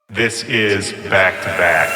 This is Back to Back.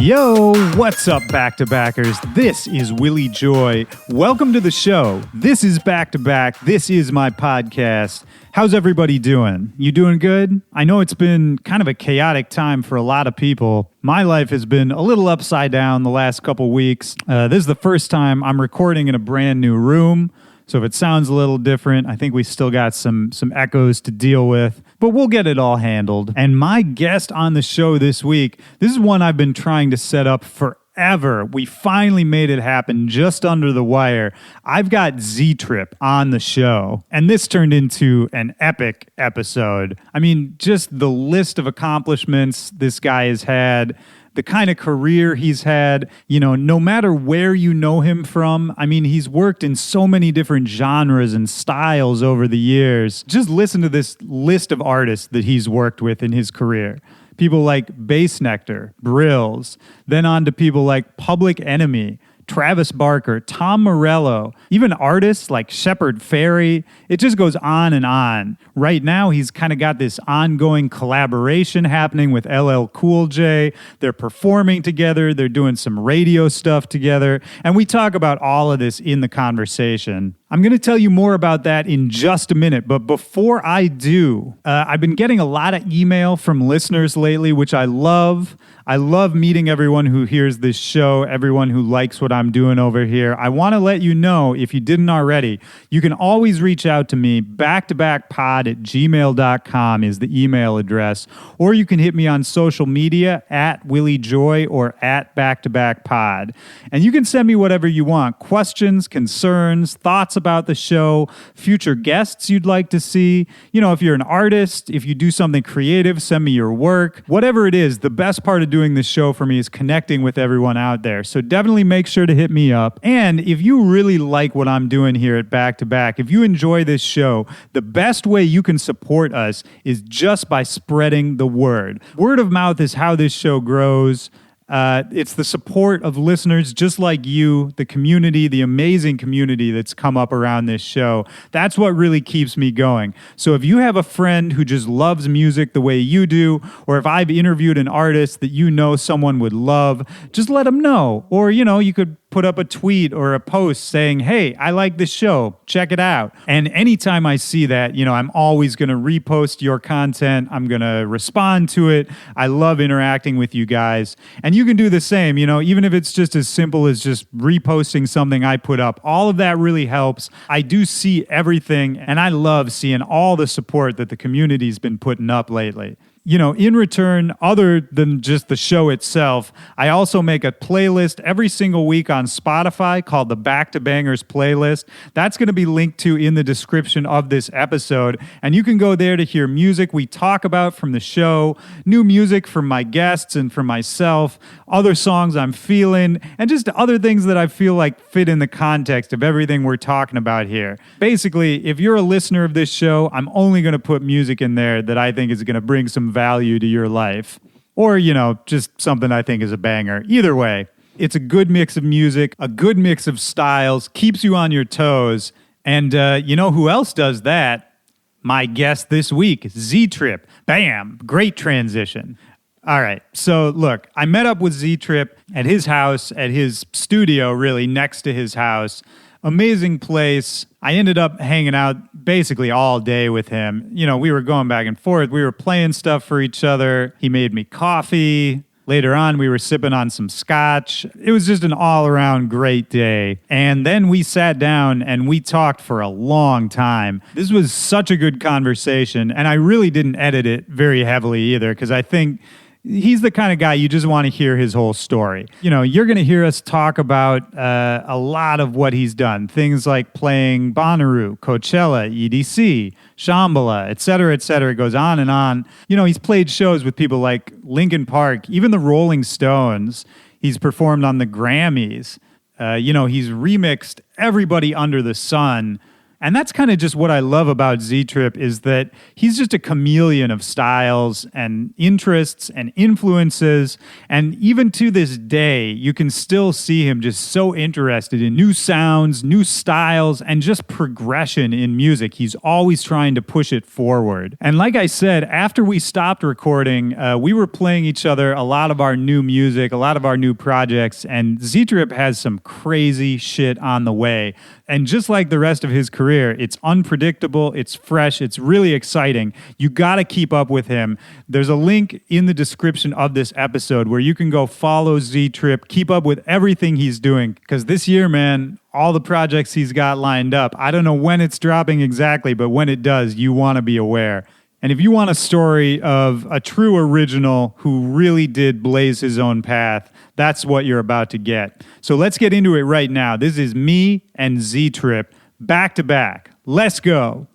Yo, what's up, back-to-backers? This is Willy Joy. Welcome to the show. This is Back to Back. This is my podcast. How's everybody doing? You doing good? I know it's been kind of a chaotic time for a lot of people. My life has been a little upside down the last couple weeks. This is the first time I'm recording in a brand new room. So if it sounds a little different, I think we still got some echoes to deal with, but we'll get it all handled. And my guest on the show this week, this is one I've been trying to set up forever. We finally made it happen just under the wire. I've got Z-Trip on the show, and this turned into an epic episode. I mean, just the list of accomplishments this guy has had, the kind of career he's had, no matter where you know him from. I mean, he's worked in so many different genres and styles over the years. Just listen to this list of artists that he's worked with in his career. People like Bass Nectar, Brills, then on to people like Public Enemy, Travis Barker, Tom Morello, even artists like Shepard Fairey. It just goes on and on. Right now, he's kind of got this ongoing collaboration happening with LL Cool J. They're performing together. They're doing some radio stuff together. And we talk about all of this in the conversation. I'm going to tell you more about that in just a minute, but before I do, I've been getting a lot of email from listeners lately, which I love. I love meeting everyone who hears this show, everyone who likes what I'm doing over here. I want to let you know, if you didn't already, you can always reach out to me. backtobackpod@gmail.com is the email address, or you can hit me on social media @WillyJoy or @backtobackpod. And you can send me whatever you want, questions, concerns, thoughts about the show, future guests you'd like to see. If you're an artist, if you do something creative, send me your work. Whatever it is, the best part of doing this show for me is connecting with everyone out there. So definitely make sure to hit me up. And if you really like what I'm doing here at Back to Back, if you enjoy this show, the best way you can support us is just by spreading the word. Word of mouth is how this show grows. It's the support of listeners just like you, the community, the amazing community that's come up around this show. That's what really keeps me going. So if you have a friend who just loves music the way you do, or if I've interviewed an artist that someone would love, just let them know. Or, you could put up a tweet or a post saying, hey, I like this show, check it out. And anytime I see that, I'm always going to repost your content. I'm going to respond to it. I love interacting with you guys. And you can do the same, even if it's just as simple as just reposting something I put up. All of that really helps. I do see everything, and I love seeing all the support that the community's been putting up lately. In return, other than just the show itself, I also make a playlist every single week on Spotify called the Back to Bangers playlist. That's going to be linked to in the description of this episode. And you can go there to hear music we talk about from the show, new music from my guests and from myself, other songs I'm feeling, and just other things that I feel like fit in the context of everything we're talking about here. Basically, if you're a listener of this show, I'm only going to put music in there that I think is going to bring some value to your life, or just something I think is a banger. Either way, it's a good mix of music, a good mix of styles, keeps you on your toes. And who else does that? My guest this week, Z-Trip. Bam, great transition. All right, so look, I met up with Z-Trip at his house, at his studio, really next to his house. Amazing place. I ended up hanging out basically all day with him. We were going back and forth. We were playing stuff for each other. He made me coffee. Later on, we were sipping on some scotch. It was just an all-around great day. And then we sat down and we talked for a long time. This was such a good conversation, and I really didn't edit it very heavily either, because I think he's the kind of guy you just want to hear his whole story. You're going to hear us talk about a lot of what he's done. Things like playing Bonnaroo, Coachella, EDC, Shambhala, et cetera, et cetera. It goes on and on. He's played shows with people like Linkin Park, even the Rolling Stones. He's performed on the Grammys. He's remixed everybody under the sun. And that's kind of just what I love about Z-Trip is that he's just a chameleon of styles and interests and influences. And even to this day, you can still see him just so interested in new sounds, new styles, and just progression in music. He's always trying to push it forward. And like I said, after we stopped recording, we were playing each other a lot of our new music, a lot of our new projects, and Z-Trip has some crazy shit on the way. And just like the rest of his career, it's unpredictable, it's fresh, it's really exciting. You got to keep up with him. There's a link in the description of this episode where you can go follow Z-Trip, keep up with everything he's doing, because this year, man, all the projects he's got lined up, I don't know when it's dropping exactly, but when it does, you want to be aware. And if you want a story of a true original who really did blaze his own path, that's what you're about to get. So let's get into it right now. This is me and Z-Trip back to back. Let's go.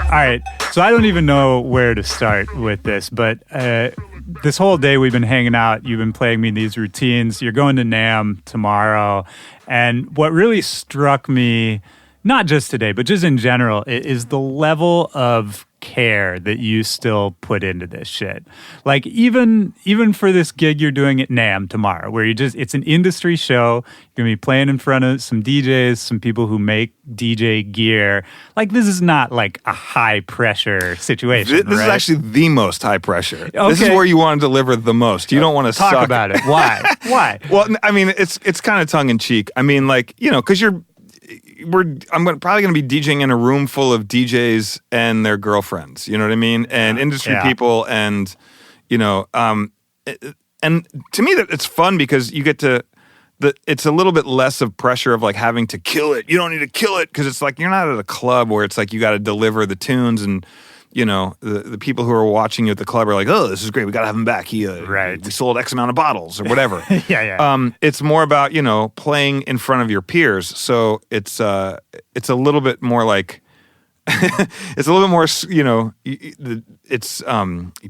All right, so I don't even know where to start with this, but this whole day we've been hanging out. You've been playing me these routines. You're going to NAMM tomorrow. And what really struck me, not just today, but just in general, is the level of care that you still put into this shit. Like even for this gig you're doing at NAMM tomorrow, where it's an industry show, you're gonna be playing in front of some DJs, some people who make DJ gear. Like this is not like a high pressure situation. This right? is actually the most high pressure. Okay. This is where you want to deliver the most. You don't want to talk suck. about it. Why? Why? Well, I mean, it's kind of tongue in cheek. I mean, like, you know, because I'm probably going to be DJing in a room full of DJs and their girlfriends, you know what I mean? And industry people and, you know, and to me that it's fun because you get to, it's a little bit less of pressure of like having to kill it. You don't need to kill it because it's like you're not at a club where it's like you got to deliver the tunes and, you know, the people who are watching you at the club are like, oh, this is great. We got to have him back. We sold X amount of bottles or whatever. Yeah. It's more about, you know, playing in front of your peers. So it's a little bit more like, it's a little bit more, you know, it's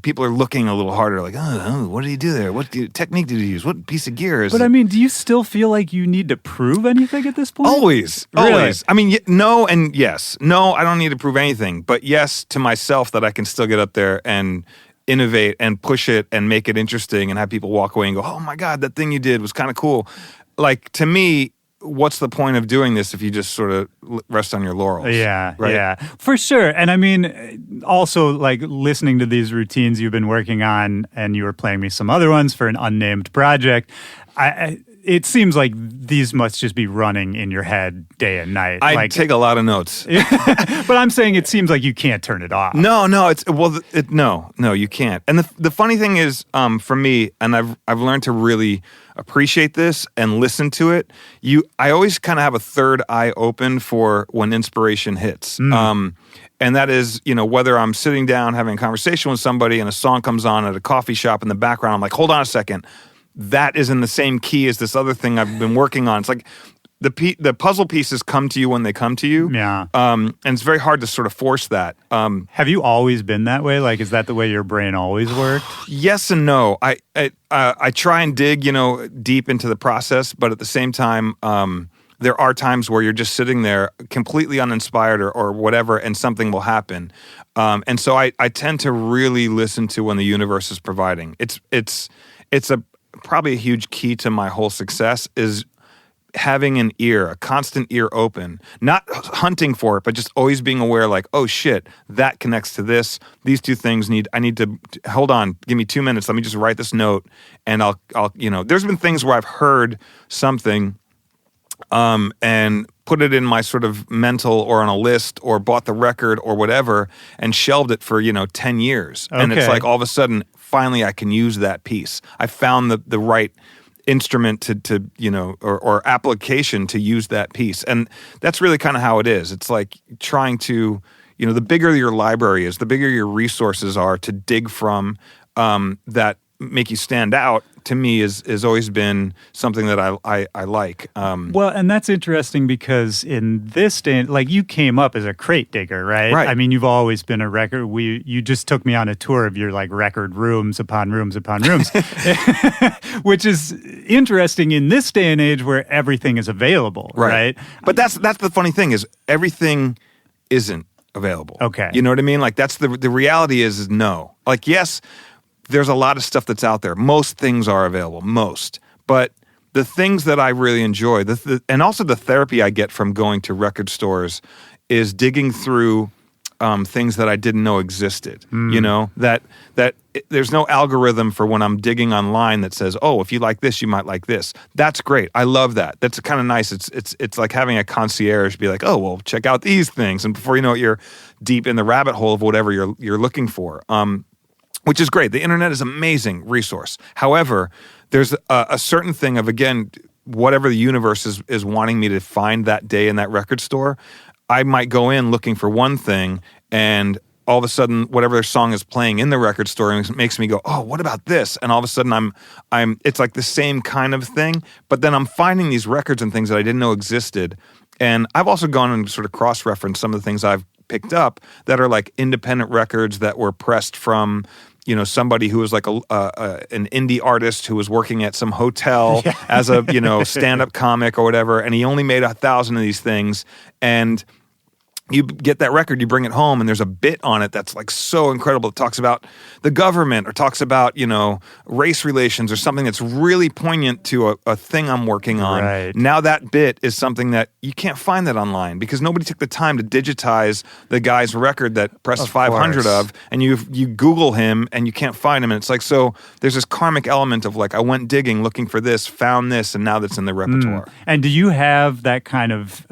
people are looking a little harder like, oh, what did he do there? What technique did he use? What piece of gear is But I mean, do you still feel like you need to prove anything at this point? Always. Really? Always. I mean, no and yes. No, I don't need to prove anything. But yes, to myself that I can still get up there and innovate and push it and make it interesting and have people walk away and go, oh my God, that thing you did was kind of cool. Like, to me, what's the point of doing this if you just sort of rest on your laurels? Yeah, right? Yeah, for sure. And I mean, also like listening to these routines you've been working on, and you were playing me some other ones for an unnamed project. It seems like these must just be running in your head day and night. I take a lot of notes. But I'm saying it seems like you can't turn it off. No, you can't. And the funny thing is, for me, and I've learned to really appreciate this and listen to it. I always kind of have a third eye open for when inspiration hits. And that is, you know, whether I'm sitting down having a conversation with somebody and a song comes on at a coffee shop in the background, I'm like, hold on a second. That is in the same key as this other thing I've been working on. It's like the puzzle pieces come to you when they come to you. Yeah. And it's very hard to sort of force that. Have you always been that way? Like, is that the way your brain always worked? Yes and no. I try and dig, you know, deep into the process, but at the same time, there are times where you're just sitting there completely uninspired or whatever, and something will happen. And so I tend to really listen to when the universe is providing. It's probably a huge key to my whole success is having an ear, a constant ear open, not hunting for it, but just always being aware like, oh shit, that connects to this. These two things I need to hold on, give me 2 minutes. Let me just write this note and I'll, you know, there's been things where I've heard something, and put it in my sort of mental or on a list or bought the record or whatever and shelved it for, 10 years. Okay. And it's like all of a sudden, finally I can use that piece. I found the right instrument to or application to use that piece. And that's really kind of how it is. It's like trying to, the bigger your library is, the bigger your resources are to dig from, that make you stand out, to me is always been something that I like. Well, and that's interesting because in this day, like you came up as a crate digger, right? Right. I mean, you've always been a record. You just took me on a tour of your like record rooms upon rooms upon rooms, which is interesting in this day and age where everything is available, right? But that's the funny thing is everything isn't available. Okay. You know what I mean? Like that's the reality is no. Like yes, there's a lot of stuff that's out there. Most things are available, but the things that I really enjoy, and also the therapy I get from going to record stores is digging through things that I didn't know existed. You know, that there's no algorithm for when I'm digging online that says, oh, if you like this, you might like this. That's great. I love that. That's kind of nice. It's like having a concierge be like, oh, well, check out these things. And before you know it, you're deep in the rabbit hole of whatever you're looking for. Which is great. The internet is an amazing resource. However, there's a certain thing of, again, whatever the universe is wanting me to find that day in that record store. I might go in looking for one thing, and all of a sudden, whatever song is playing in the record store makes me go, oh, what about this? And all of a sudden, it's like the same kind of thing, but then I'm finding these records and things that I didn't know existed. And I've also gone and sort of cross-referenced some of the things I've picked up that are like independent records that were pressed from, you know, somebody who was like an indie artist who was working at some hotel as a, you know, stand-up comic or whatever, and he only made 1,000 of these things, and you get that record, you bring it home, and there's a bit on it that's like so incredible. It talks about the government or talks about, you know, race relations or something that's really poignant to a thing I'm working on. Right. Now that bit is something that you can't find that online because nobody took the time to digitize the guy's record that Press 500 of, and you Google him and you can't find him. And it's like, so there's this karmic element of like, I went digging, looking for this, found this, and now that's in the repertoire. And do you have that kind of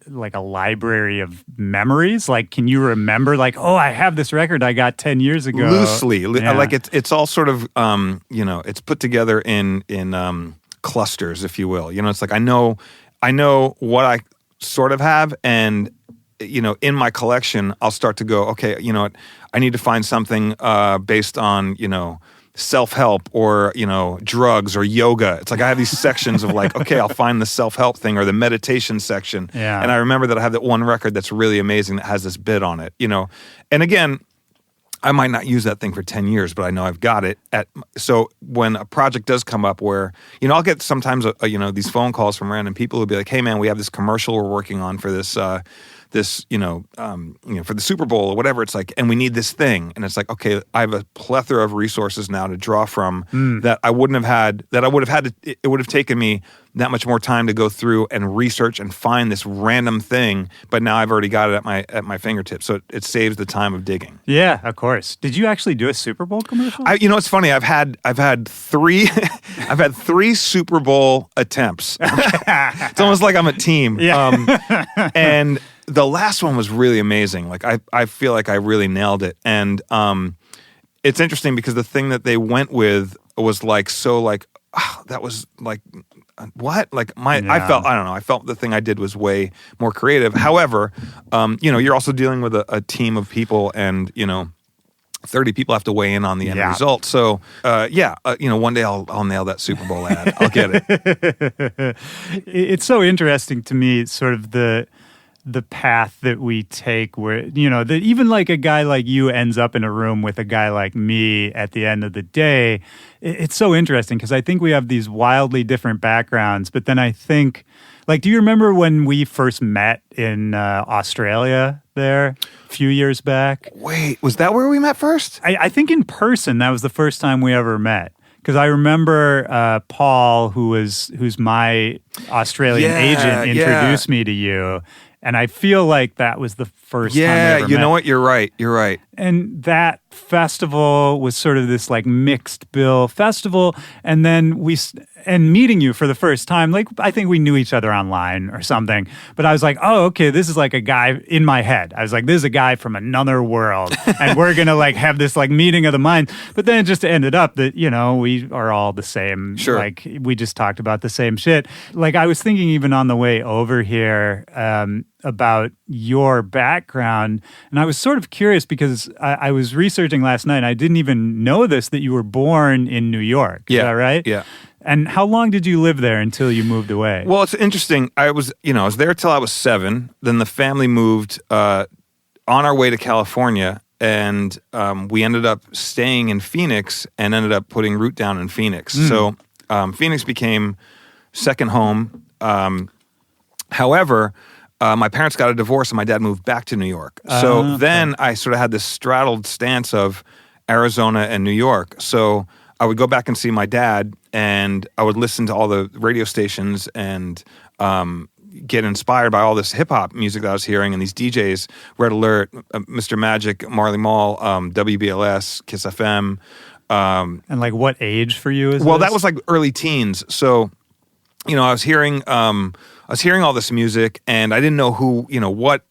like a library of memories? Like, can you remember like, oh, I have this record I got 10 years ago? Loosely. Like it's all sort of, you know, it's put together in clusters, if you will. You know, it's like I know what I sort of have, and you know, in my collection, I'll start to go, okay, you know what, I need to find something based on, you know, self-help or, you know, drugs or yoga. It's like I have these sections of like, okay, I'll find the self-help thing or the meditation section. Yeah. And I remember that I have that one record that's really amazing that has this bit on it, you know. And again, I might not use that thing for 10 years, but I know I've got it. So when a project does come up where, you know, I'll get sometimes, you know, these phone calls from random people who'll be like, hey man, we have this commercial we're working on for this, you know, for the Super Bowl or whatever. It's like, and we need this thing. And it's like, okay, I have a plethora of resources now to draw from that I wouldn't have had, that I would have had to, it would have taken me that much more time to go through and research and find this random thing. But now I've already got it at my fingertips. So it saves the time of digging. Yeah, of course. Did you actually do a Super Bowl commercial? You know, it's funny. I've had three, I've had 3 Super Bowl attempts. It's almost like I'm a team. Yeah. And the last one was really amazing. Like I feel like I really nailed it. And it's interesting because the thing that they went with was like, so like, that was like, what? Like I felt the thing I did was way more creative. However, you know, you're also dealing with a team of people, and, you know, 30 people have to weigh in on the end result. So, you know, one day I'll nail that Super Bowl ad. I'll get it. It's so interesting to me, sort of the path that we take where, you know, that even like a guy like you ends up in a room with a guy like me at the end of the day. It's so interesting because I think we have these wildly different backgrounds, but then I think, like, do you remember when we first met in Australia there a few years back? Wait, was that where we met first? I think in person, that was the first time we ever met. Because I remember Paul, who's my Australian agent, introduced me to you. And I feel like that was the first time we ever you met. know what? You're right. And that festival was sort of this like mixed bill festival. And then and meeting you for the first time, like I think we knew each other online or something, but I was like, oh, okay, this is like a guy in my head. I was like, this is a guy from another world, and we're gonna like have this like meeting of the mind. But then it just ended up that, you know, we are all the same. Sure. Like we just talked about the same shit. Like I was thinking even on the way over here about your background, and I was sort of curious because I was researching last night and I didn't even know this, that you were born in New York. Is that right? Yeah. And how long did you live there until you moved away? Well, it's interesting. I was there till I was 7. Then the family moved on our way to California, and we ended up staying in Phoenix and ended up putting root down in Phoenix. So Phoenix became second home. However, my parents got a divorce and my dad moved back to New York. So then I sort of had this straddled stance of Arizona and New York. So I would go back and see my dad, and I would listen to all the radio stations and get inspired by all this hip hop music that I was hearing, and these DJs, Red Alert, Mr. Magic, Marley Marl, WBLS, Kiss FM. And like what age for you is Well, this? that was like early teens. So, you know, I was hearing all this music, and I didn't know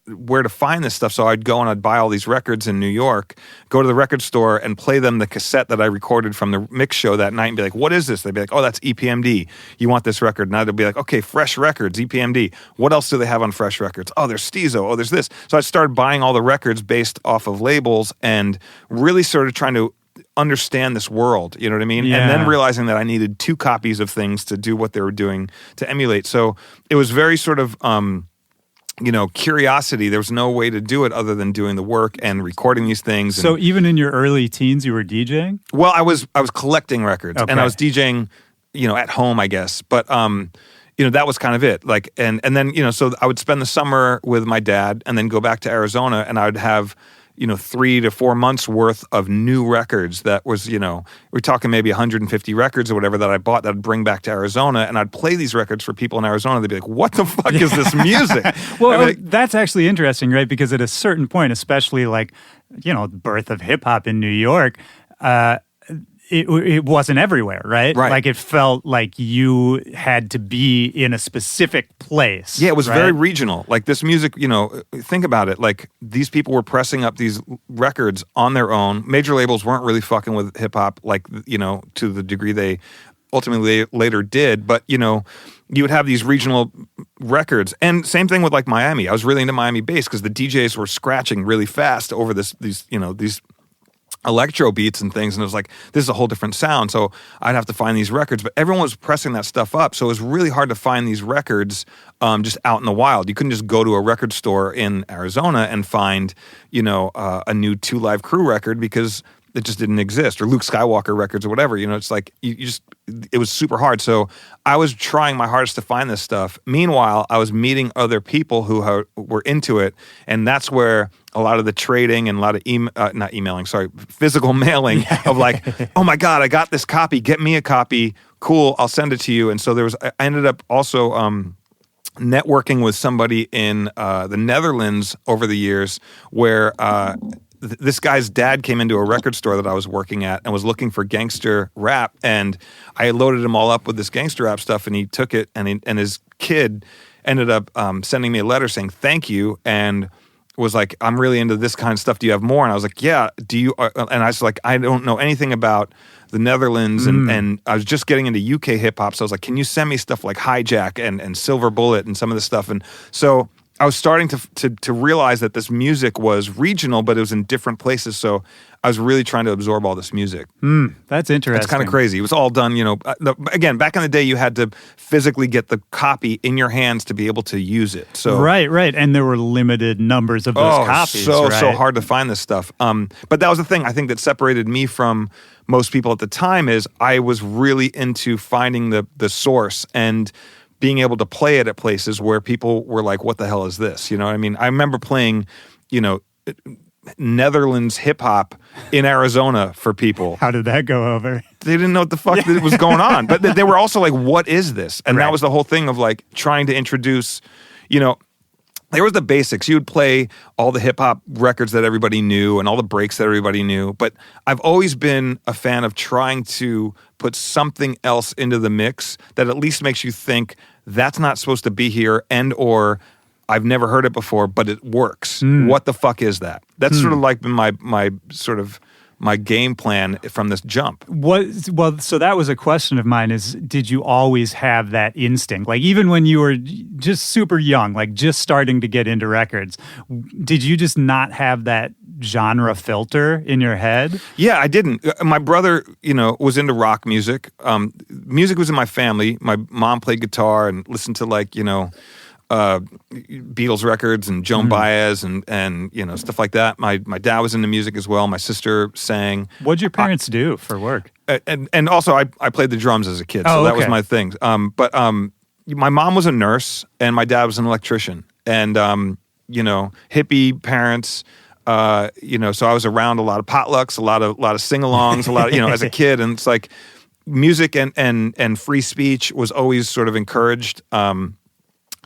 where to find this stuff. So I'd go and I'd buy all these records in New York, go to the record store and play them the cassette that I recorded from the mix show that night and be like, what is this? They'd be like, oh, that's EPMD. You want this record? And I'd be like, okay, Fresh Records, EPMD. What else do they have on Fresh Records? Oh, there's Steezo. Oh, there's this. So I started buying all the records based off of labels and really started trying to understand this world, you know what I mean? Yeah. And then realizing that I needed 2 copies of things to do what they were doing to emulate. So it was very sort of, curiosity. There was no way to do it other than doing the work and recording these things. So even in your early teens, you were DJing? Well, I was collecting records, Okay. and I was DJing, at home, I guess. But that was kind of it. Like, and then so I would spend the summer with my dad, and then go back to Arizona, and I would have 3 to 4 months worth of new records. That was, we're talking maybe 150 records or whatever that I bought that I'd bring back to Arizona, and I'd play these records for people in Arizona. They'd be like, what the fuck is this music? Well, that's actually interesting, right? Because at a certain point, especially like, the birth of hip hop in New York, it wasn't everywhere, right? Right. Like it felt like you had to be in a specific place. Yeah, it was right? very regional. Like this music, think about it. Like these people were pressing up these records on their own. Major labels weren't really fucking with hip hop, like, to the degree they ultimately later did. But, you would have these regional records. And same thing with like Miami. I was really into Miami bass because the DJs were scratching really fast over these electro beats and things, and it was like, this is a whole different sound. So I'd have to find these records, but everyone was pressing that stuff up, so it was really hard to find these records just out in the wild. You couldn't just go to a record store in Arizona and find a new 2 Live Crew record because it just didn't exist, or Luke Skywalker records or whatever. It's like it was super hard. So I was trying my hardest to find this stuff. Meanwhile, I was meeting other people who were into it, and that's where a lot of the trading and a lot of physical mailing of like, oh my God, I got this copy, get me a copy, cool, I'll send it to you. And so I ended up also networking with somebody in the Netherlands over the years where this guy's dad came into a record store that I was working at and was looking for gangster rap, and I loaded him all up with this gangster rap stuff, and he took it, and his kid ended up sending me a letter saying thank you, and was like, I'm really into this kind of stuff. Do you have more? And I was like, yeah. Do you? And I was like, I don't know anything about the Netherlands, and I was just getting into UK hip hop, so I was like, can you send me stuff like Hijack and Silver Bullet and some of this stuff? And so I was starting to realize that this music was regional, but it was in different places. So I was really trying to absorb all this music. That's interesting. It's kind of crazy. It was all done, again, back in the day, you had to physically get the copy in your hands to be able to use it. So Right. And there were limited numbers of those copies. So right? hard to find this stuff. But that was the thing I think that separated me from most people at the time is I was really into finding the source and being able to play it at places where people were like, what the hell is this? You know what I mean? I remember playing, Netherlands hip hop in Arizona for people. How did that go over? They didn't know what the fuck that was going on. But they were also like, what is this? And Right. that was the whole thing of like trying to introduce, there was the basics. You would play all the hip hop records that everybody knew and all the breaks that everybody knew. But I've always been a fan of trying to put something else into the mix that at least makes you think that's not supposed to be here, and or I've never heard it before, but it works. What the fuck is that? That's sort of like been my game plan from this jump. So that was a question of mine is, did you always have that instinct? Like even when you were just super young, like just starting to get into records, did you just not have that genre filter in your head? Yeah, I didn't. My brother, was into rock music. Music was in my family. My mom played guitar and listened to Beatles records and Joan Baez and stuff like that. My dad was into music as well. My sister sang. What'd your parents do for work? And also I played the drums as a kid, so that was my thing. But my mom was a nurse and my dad was an electrician. And hippie parents. So I was around a lot of potlucks, a lot of sing-alongs, a lot of, as a kid, and it's like music and free speech was always sort of encouraged.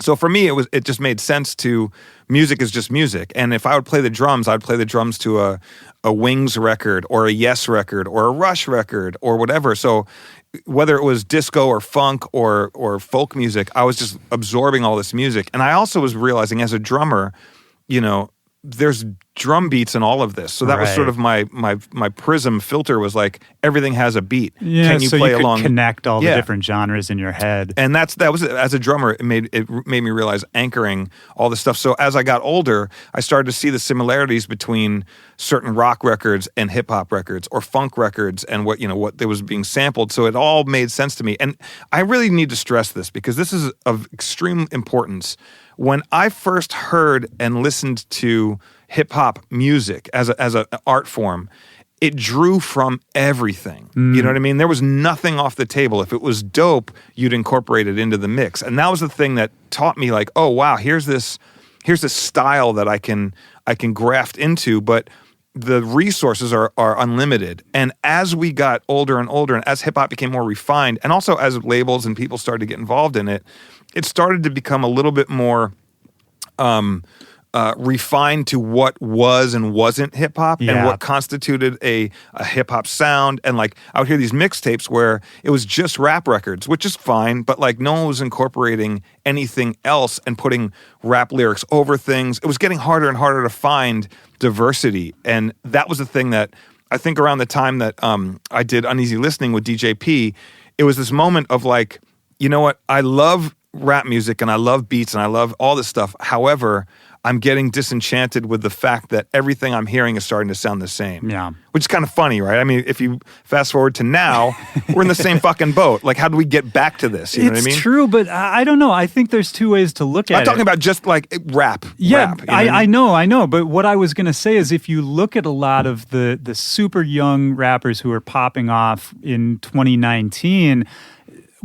So for me, it just made sense to music is just music. And if I would play the drums, I'd play the drums to a Wings record or a Yes record or a Rush record or whatever. So whether it was disco or funk or folk music, I was just absorbing all this music. And I also was realizing as a drummer, there's drum beats in all of this. So that was sort of my prism filter was like, everything has a beat. Yeah, can you so play you could along? connect all the different genres in your head. And that was as a drummer, it made me realize anchoring all this stuff. So as I got older, I started to see the similarities between certain rock records and hip hop records or funk records and what there was being sampled. So it all made sense to me. And I really need to stress this because this is of extreme importance. When I first heard and listened to hip hop music as an art form, it drew from everything. You know what I mean? There was nothing off the table. If it was dope, you'd incorporate it into the mix. And that was the thing that taught me like, oh wow, here's this style that I can graft into, but the resources are unlimited. And as we got older and older, and as hip hop became more refined, and also as labels and people started to get involved in it, it started to become a little bit more refined to what was and wasn't hip hop and what constituted a hip hop sound. And like I would hear these mixtapes where it was just rap records, which is fine, but like no one was incorporating anything else and putting rap lyrics over things. It was getting harder and harder to find diversity. And that was the thing that I think around the time that I did Uneasy Listening with DJP, it was this moment of like, you know what, I love rap music and I love beats and I love all this stuff. However, I'm getting disenchanted with the fact that everything I'm hearing is starting to sound the same. Yeah. Which is kind of funny, right? I mean, if you fast forward to now, we're in the same fucking boat. Like, how do we get back to this? You know what I mean? It's true, but I don't know. I think there's two ways to look at it. I'm talking about just like rap. Yeah, rap, you know I know. But what I was going to say is if you look at a lot of the super young rappers who are popping off in 2019,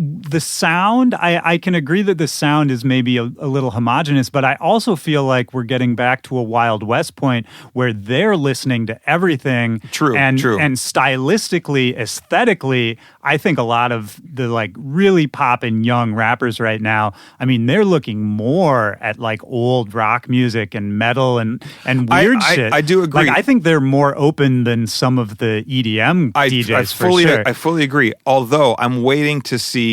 the sound, I can agree that the sound is maybe a little homogenous, but I also feel like we're getting back to a Wild West point where they're listening to everything. True. And stylistically, aesthetically, I think a lot of the like really poppin' young rappers right now, I mean, they're looking more at like old rock music and metal and weird shit. I do agree. Like, I think they're more open than some of the EDM DJs for sure. I fully agree. Although I'm waiting to see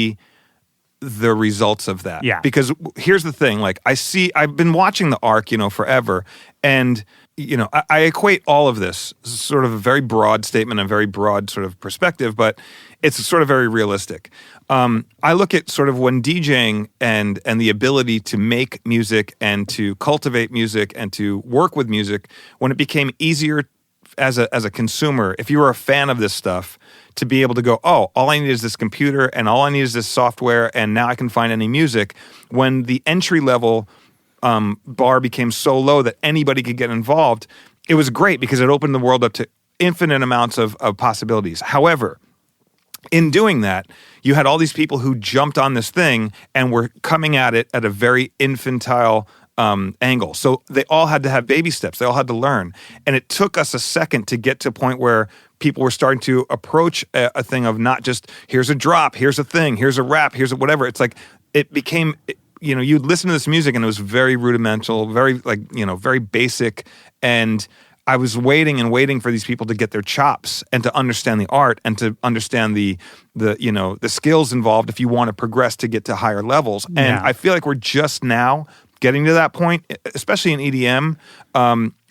the results of that. Yeah. Because here's the thing, like I've been watching the arc, forever. And, I equate all of this, sort of a very broad statement, a very broad sort of perspective, but it's sort of very realistic. I look at sort of when DJing and the ability to make music and to cultivate music and to work with music, when it became easier as a consumer, if you were a fan of this stuff, to be able to go, oh, all I need is this computer and all I need is this software and now I can find any music. When the entry level bar became so low that anybody could get involved, it was great because it opened the world up to infinite amounts of possibilities. However, in doing that, you had all these people who jumped on this thing and were coming at it at a very infantile angle. So they all had to have baby steps. They all had to learn. And it took us a second to get to a point where people were starting to approach a thing of not just, here's a drop, here's a thing, here's a rap, here's a whatever. It's like, it became you'd listen to this music and it was very rudimental, very very basic, and I was waiting and waiting for these people to get their chops and to understand the art and to understand the skills involved if you want to progress to get to higher levels. And I feel like we're just now getting to that point, especially in EDM.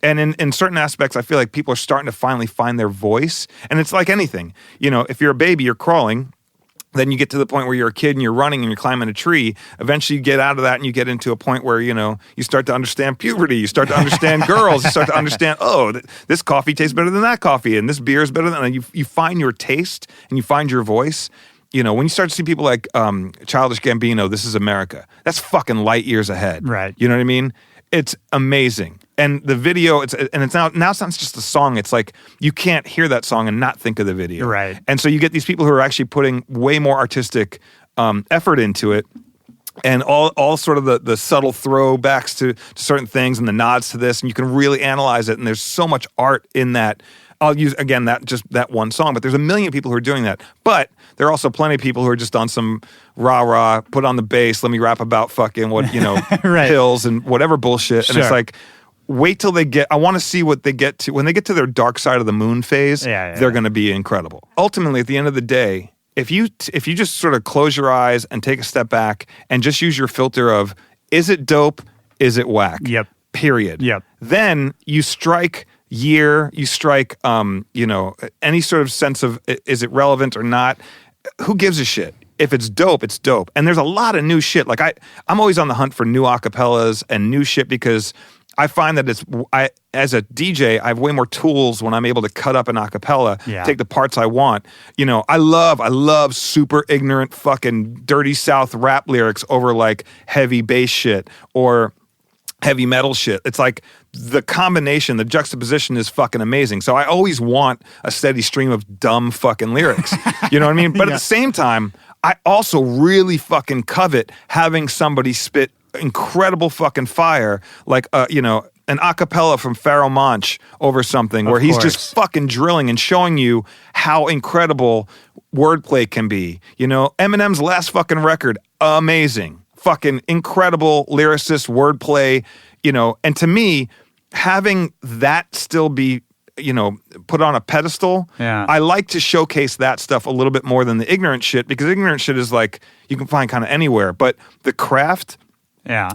And in certain aspects, I feel like people are starting to finally find their voice. And it's like anything. If you're a baby, you're crawling. Then you get to the point where you're a kid and you're running and you're climbing a tree. Eventually you get out of that and you get into a point where, you start to understand puberty. You start to understand girls. You start to understand, this coffee tastes better than that coffee and this beer is better than that. You find your taste and you find your voice. When you start to see people like Childish Gambino, This Is America, that's fucking light years ahead. Right. You know what I mean? It's amazing. And the video, it's now it's not just a song. It's like you can't hear that song and not think of the video. Right. And so you get these people who are actually putting way more artistic effort into it. And all sort of the subtle throwbacks to certain things and the nods to this. And you can really analyze it. And there's so much art in that. I'll use, again, that one song. But there's a million people who are doing that. But there are also plenty of people who are just on some rah-rah, put on the bass, let me rap about fucking what, right. pills and whatever bullshit. And it's like, wait till I want to see what they get to. When they get to their dark side of the moon phase, they're going to be incredible. Ultimately, at the end of the day, if you just sort of close your eyes and take a step back and just use your filter of, is it dope? Is it whack? Yep. Period. Yep. Then you strike year, you strike, any sort of sense of, is it relevant or not? Who gives a shit? If it's dope, it's dope. And there's a lot of new shit. Like I'm always on the hunt for new acapellas and new shit because I find that as a DJ, I have way more tools when I'm able to cut up an acapella, take the parts I want. I love super ignorant fucking dirty South rap lyrics over like heavy bass shit or heavy metal shit. It's like the combination, the juxtaposition is fucking amazing. So I always want a steady stream of dumb fucking lyrics. You know what I mean? But at the same time, I also really fucking covet having somebody spit incredible fucking fire, like an acapella from Pharoah Monch over something where he's just fucking drilling and showing you how incredible wordplay can be. Eminem's last fucking record, amazing, fucking incredible lyricist wordplay. And to me, having that still be put on a pedestal. Yeah. I like to showcase that stuff a little bit more than the ignorant shit because ignorant shit is like you can find kind of anywhere, but the craft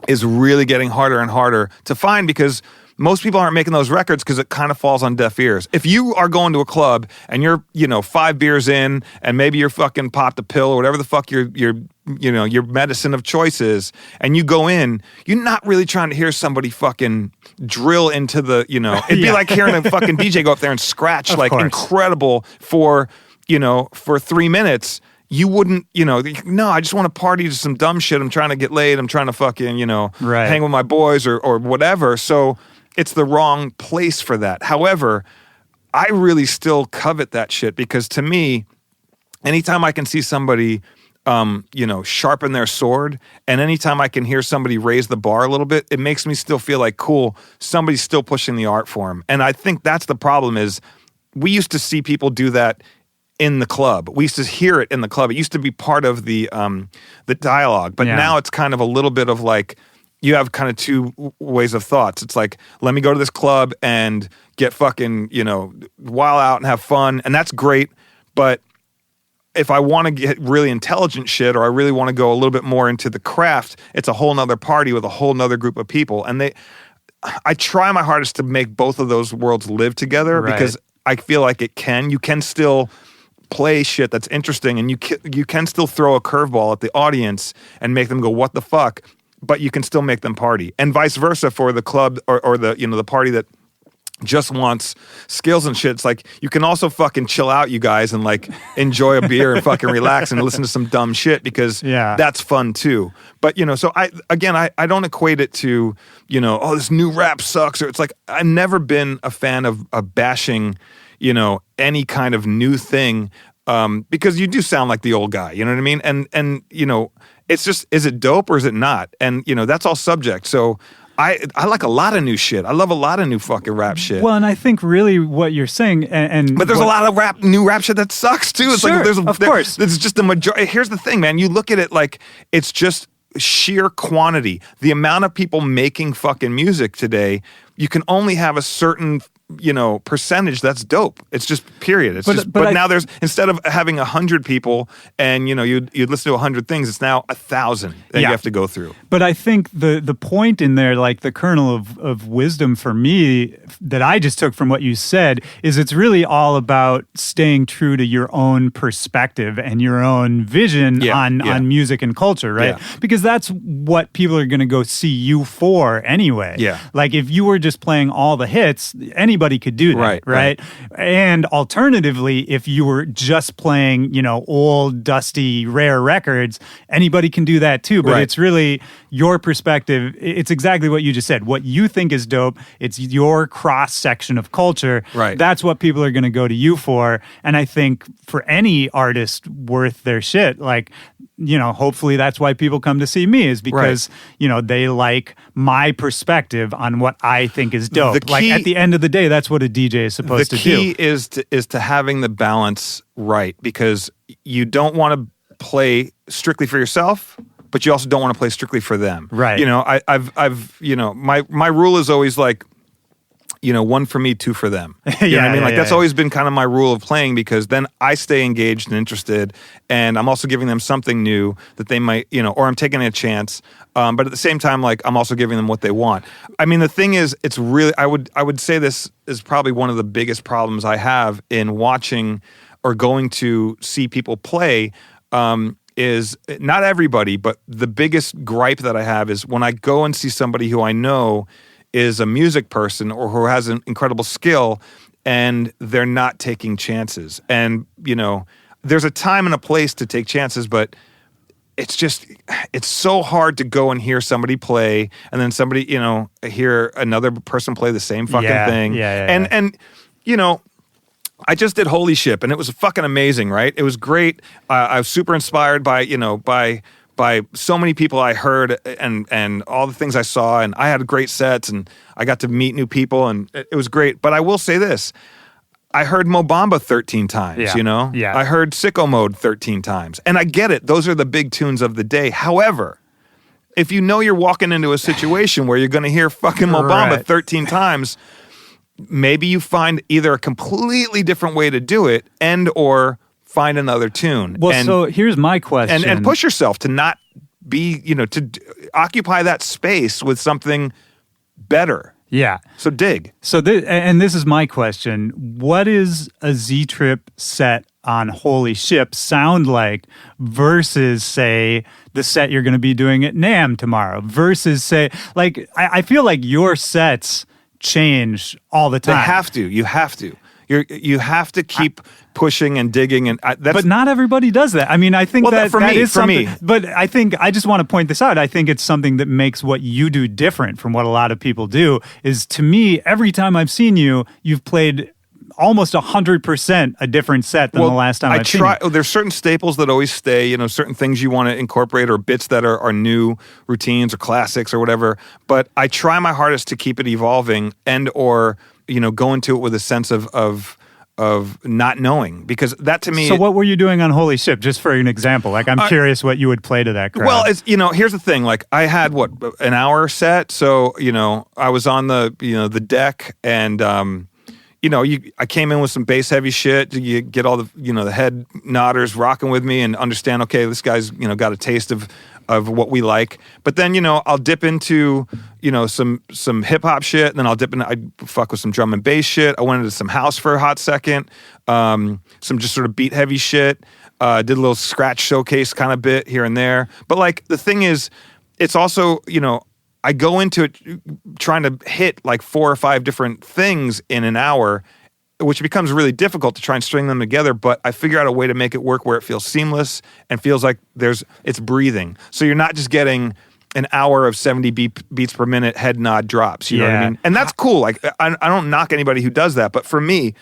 is really getting harder and harder to find because most people aren't making those records because it kind of falls on deaf ears. If you are going to a club and you're, 5 beers in and maybe you're fucking popped a pill or whatever the fuck your medicine of choice is, and you go in, you're not really trying to hear somebody fucking drill into the, it'd be like hearing a fucking DJ go up there and scratch incredible for 3 minutes. You wouldn't, no, I just want to party to some dumb shit. I'm trying to get laid. I'm trying to fucking, hang with my boys or whatever. So it's the wrong place for that. However, I really still covet that shit because to me, anytime I can see somebody, sharpen their sword, and anytime I can hear somebody raise the bar a little bit, it makes me still feel like, cool, somebody's still pushing the art form. And I think that's the problem is we used to see people do that in the club. We used to hear it in the club. It used to be part of the dialogue, but now it's kind of a little bit of like, you have kind of two ways of thoughts. It's like, let me go to this club and get fucking, wild out and have fun. And that's great. But if I want to get really intelligent shit, or I really want to go a little bit more into the craft, it's a whole nother party with a whole nother group of people. And I try my hardest to make both of those worlds live together because I feel like you can still play shit that's interesting and you can still throw a curveball at the audience and make them go, what the fuck? But you can still make them party, and vice versa for the club or the the party that just wants skills and shit. It's like you can also fucking chill out, you guys, and like enjoy a beer and fucking relax and listen to some dumb shit because that's fun too. But so I don't equate it to this new rap sucks, or it's like I've never been a fan of bashing any kind of new thing because you do sound like the old guy. You know what I mean? And it's just, is it dope or is it not? And, that's all subject. So I like a lot of new shit. I love a lot of new fucking rap shit. Well, and I think really what you're saying, but there's a lot of new rap shit that sucks too. It's of course. It's just the majority. Here's the thing, man. You look at it like it's just sheer quantity, the amount of people making fucking music today, you can only have a certain percentage that's dope. It's just period. It's but now there's, instead of having 100 people and you'd listen to 100 things, it's now 1,000 that you have to go through. But I think the point in there, like the kernel of wisdom for me that I just took from what you said, is it's really all about staying true to your own perspective and your own vision on music and culture, right? Yeah. Because that's what people are going to go see you for anyway. Yeah. Like if you were just playing all the hits, anybody could do that, right? And alternatively, if you were just playing, old, dusty, rare records, anybody can do that too. But it's really your perspective. It's exactly what you just said. What you think is dope, it's your cross-section of culture. Right. That's what people are going to go to you for. And I think for any artist worth their shit, like, hopefully that's why people come to see me, is because, they like my perspective on what I think is dope. Like at the end of the day, that's what a DJ is supposed to do. The key is to having the balance right, because you don't want to play strictly for yourself, but you also don't want to play strictly for them. Right. My rule is always like, one for me, two for them. You know what I mean? That's always been kind of my rule of playing, because then I stay engaged and interested, and I'm also giving them something new that they might, or I'm taking a chance. But at the same time, like, I'm also giving them what they want. I mean, the thing is, it's really, I would say this is probably one of the biggest problems I have in watching or going to see people play, is not everybody, but the biggest gripe that I have is when I go and see somebody who I know is a music person or who has an incredible skill, and they're not taking chances. And, there's a time and a place to take chances, but it's so hard to go and hear somebody play and then somebody, hear another person play the same fucking thing. And I just did Holy Ship, and it was fucking amazing, right? It was great. I was super inspired by so many people I heard and all the things I saw, and I had great sets, and I got to meet new people, and it was great. But I will say this. I heard Mo Bamba 13 times, Yeah. I heard Sicko Mode 13 times. And I get it. Those are the big tunes of the day. However, if you're walking into a situation where you're going to hear fucking Mo Bamba 13 times, maybe you find either a completely different way to do it or find another tune. Well, so here's my question. And push yourself to not be, to occupy that space with something better. Yeah. So dig. So and this is my question. What is a Z-Trip set on Holy Ship sound like versus, say, the set you're going to be doing at NAMM tomorrow versus, say, like, I feel like your sets change all the time. They have to. You have to. You have to keep pushing and digging, and but not everybody does that. I mean, I think that is something. But I think I just want to point this out. I think it's something that makes what you do different from what a lot of people do. Is, to me, every time I've seen you, you've played almost 100% a different set than the last time I've seen you. There's certain staples that always stay. Certain things you want to incorporate, or bits that are new routines or classics or whatever. But I try my hardest to keep it evolving or go into it with a sense of not knowing, because that to me. So what were you doing on Holy Ship? Just for an example, like, I'm curious what you would play to that crowd. Well, it's here's the thing. Like, I had an hour set, so I was on the deck, and I came in with some bass heavy shit. You get all the the head nodders rocking with me and understand. Okay, this guy's got a taste of what we like. But then I'll dip into some hip hop shit, and then I fuck with some drum and bass shit. I went into some house for a hot second, some just sort of beat heavy shit. Did a little scratch showcase kind of bit here and there. But like, the thing is, it's also I go into it trying to hit like 4 or 5 different things in an hour, which becomes really difficult to try and string them together. But I figure out a way to make it work where it feels seamless and feels like it's breathing. So you're not just getting an hour of 70 beats per minute head nod drops. You know what I mean? And that's cool. Like, I don't knock anybody who does that. But for me,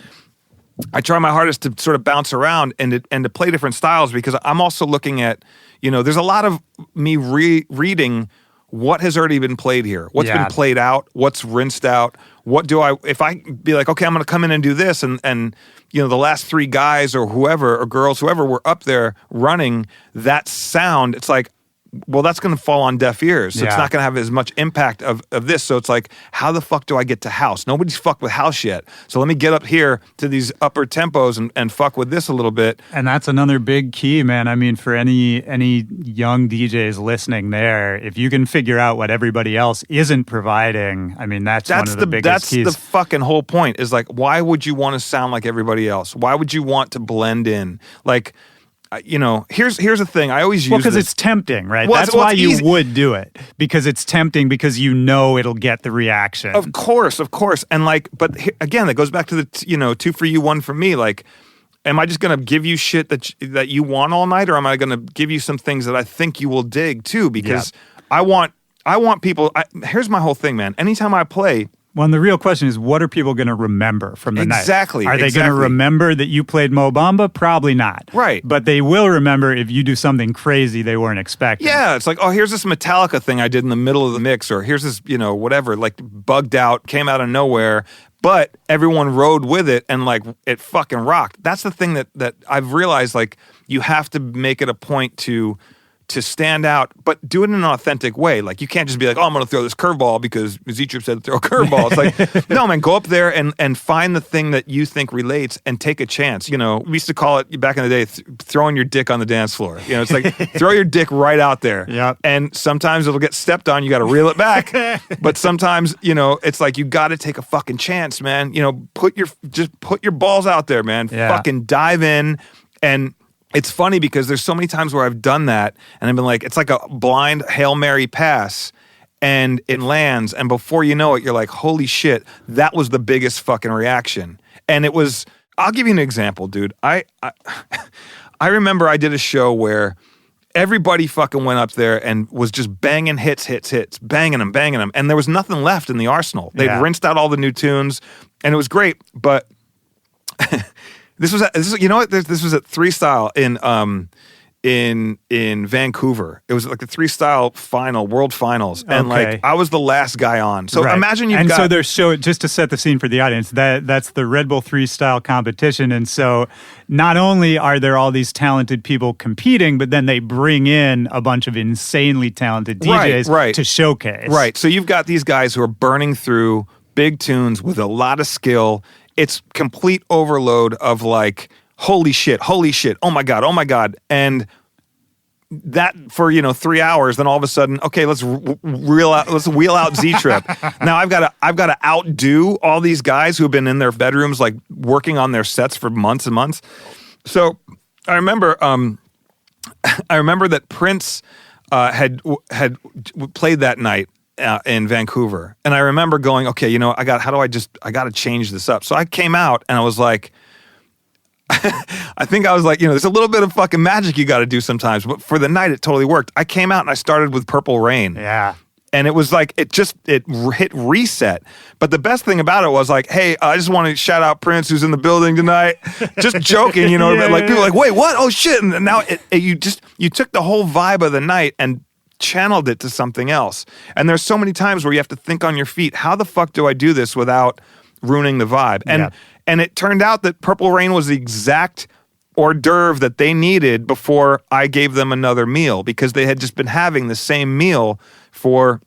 I try my hardest to sort of bounce around and to play different styles, because I'm also looking at, there's a lot of me reading what has already been played here, what's been played out, what's rinsed out, if I be like, okay, I'm going to come in and do this, and the last 3 guys or whoever, or girls, whoever were up there running that sound, it's like, well, that's going to fall on deaf ears. So it's Yeah. not going to have as much impact of this. So it's like, how the fuck do I get to house? Nobody's fucked with house yet. So let me get up here to these upper tempos and fuck with this a little bit. And that's another big key, man. I mean, for any young DJs listening there, if you can figure out what everybody else isn't providing, I mean, that's one of the biggest keys. That's the fucking whole point, is like, why would you want to sound like everybody else? Why would you want to blend in? Like, here's the thing. I always use because it's tempting, right? Well, That's well, why it's you easy. would do it, because it's tempting, because it'll get the reaction. Of course. And like, but again, that goes back to the, 2 for you, 1 for me. Like, am I just going to give you shit that you want all night, or am I going to give you some things that I think you will dig too? Because I want people, here's my whole thing, man. Anytime I play, Well, and the real question is, what are people going to remember from the night? Exactly. Are they going to remember that you played Mo Bamba? Probably not. Right. But they will remember if you do something crazy they weren't expecting. Yeah, it's like, oh, here's this Metallica thing I did in the middle of the mix, or here's this, whatever, like bugged out, came out of nowhere, but everyone rode with it and like it fucking rocked. That's the thing that I've realized, like, you have to make it a point to stand out, but do it in an authentic way. Like, you can't just be like, oh, I'm going to throw this curveball because Z-Trip said to throw a curveball. It's like, no, man, go up there and find the thing that you think relates and take a chance. We used to call it back in the day, throwing your dick on the dance floor. It's like, throw your dick right out there. Yep. And sometimes it'll get stepped on. You got to reel it back. But sometimes, it's like, you got to take a fucking chance, man. Put your balls out there, man. Yeah. Fucking dive in. And it's funny because there's so many times where I've done that and I've been like, it's like a blind Hail Mary pass and it lands. And before you know it, you're like, holy shit, that was the biggest fucking reaction. And it was, I'll give you an example, dude. I remember I did a show where everybody fucking went up there and was just banging hits, banging them. And there was nothing left in the arsenal. They'd rinsed out all the new tunes and it was great. But This was at 3 Style in Vancouver. It was like the 3 Style world finals, and like I was the last guy on. So imagine you've got. So their show, just to set the scene for the audience, that's the Red Bull 3 Style competition, and so not only are there all these talented people competing, but then they bring in a bunch of insanely talented DJs to showcase. Right. So you've got these guys who are burning through big tunes with a lot of skill. It's complete overload of like, holy shit, oh my God. And that for, 3 hours, then all of a sudden, okay, let's wheel out Z-Trip. Now I've got to outdo all these guys who have been in their bedrooms, like working on their sets for months and months. So I remember that Prince had played that night in Vancouver. And I remember going, okay, I got to change this up. So I came out and I was like, I think I was like, there's a little bit of fucking magic you got to do sometimes. But for the night, it totally worked. I came out and I started with Purple Rain. Yeah. And it was like, it hit reset. But the best thing about it was like, hey, I just want to shout out Prince, who's in the building tonight. Just joking, people are like, wait, what? Oh shit. And now you took the whole vibe of the night and channeled it to something else. And there's so many times where you have to think on your feet, how the fuck do I do this without ruining the vibe? And it turned out that Purple Rain was the exact hors d'oeuvre that they needed before I gave them another meal, because they had just been having the same meal for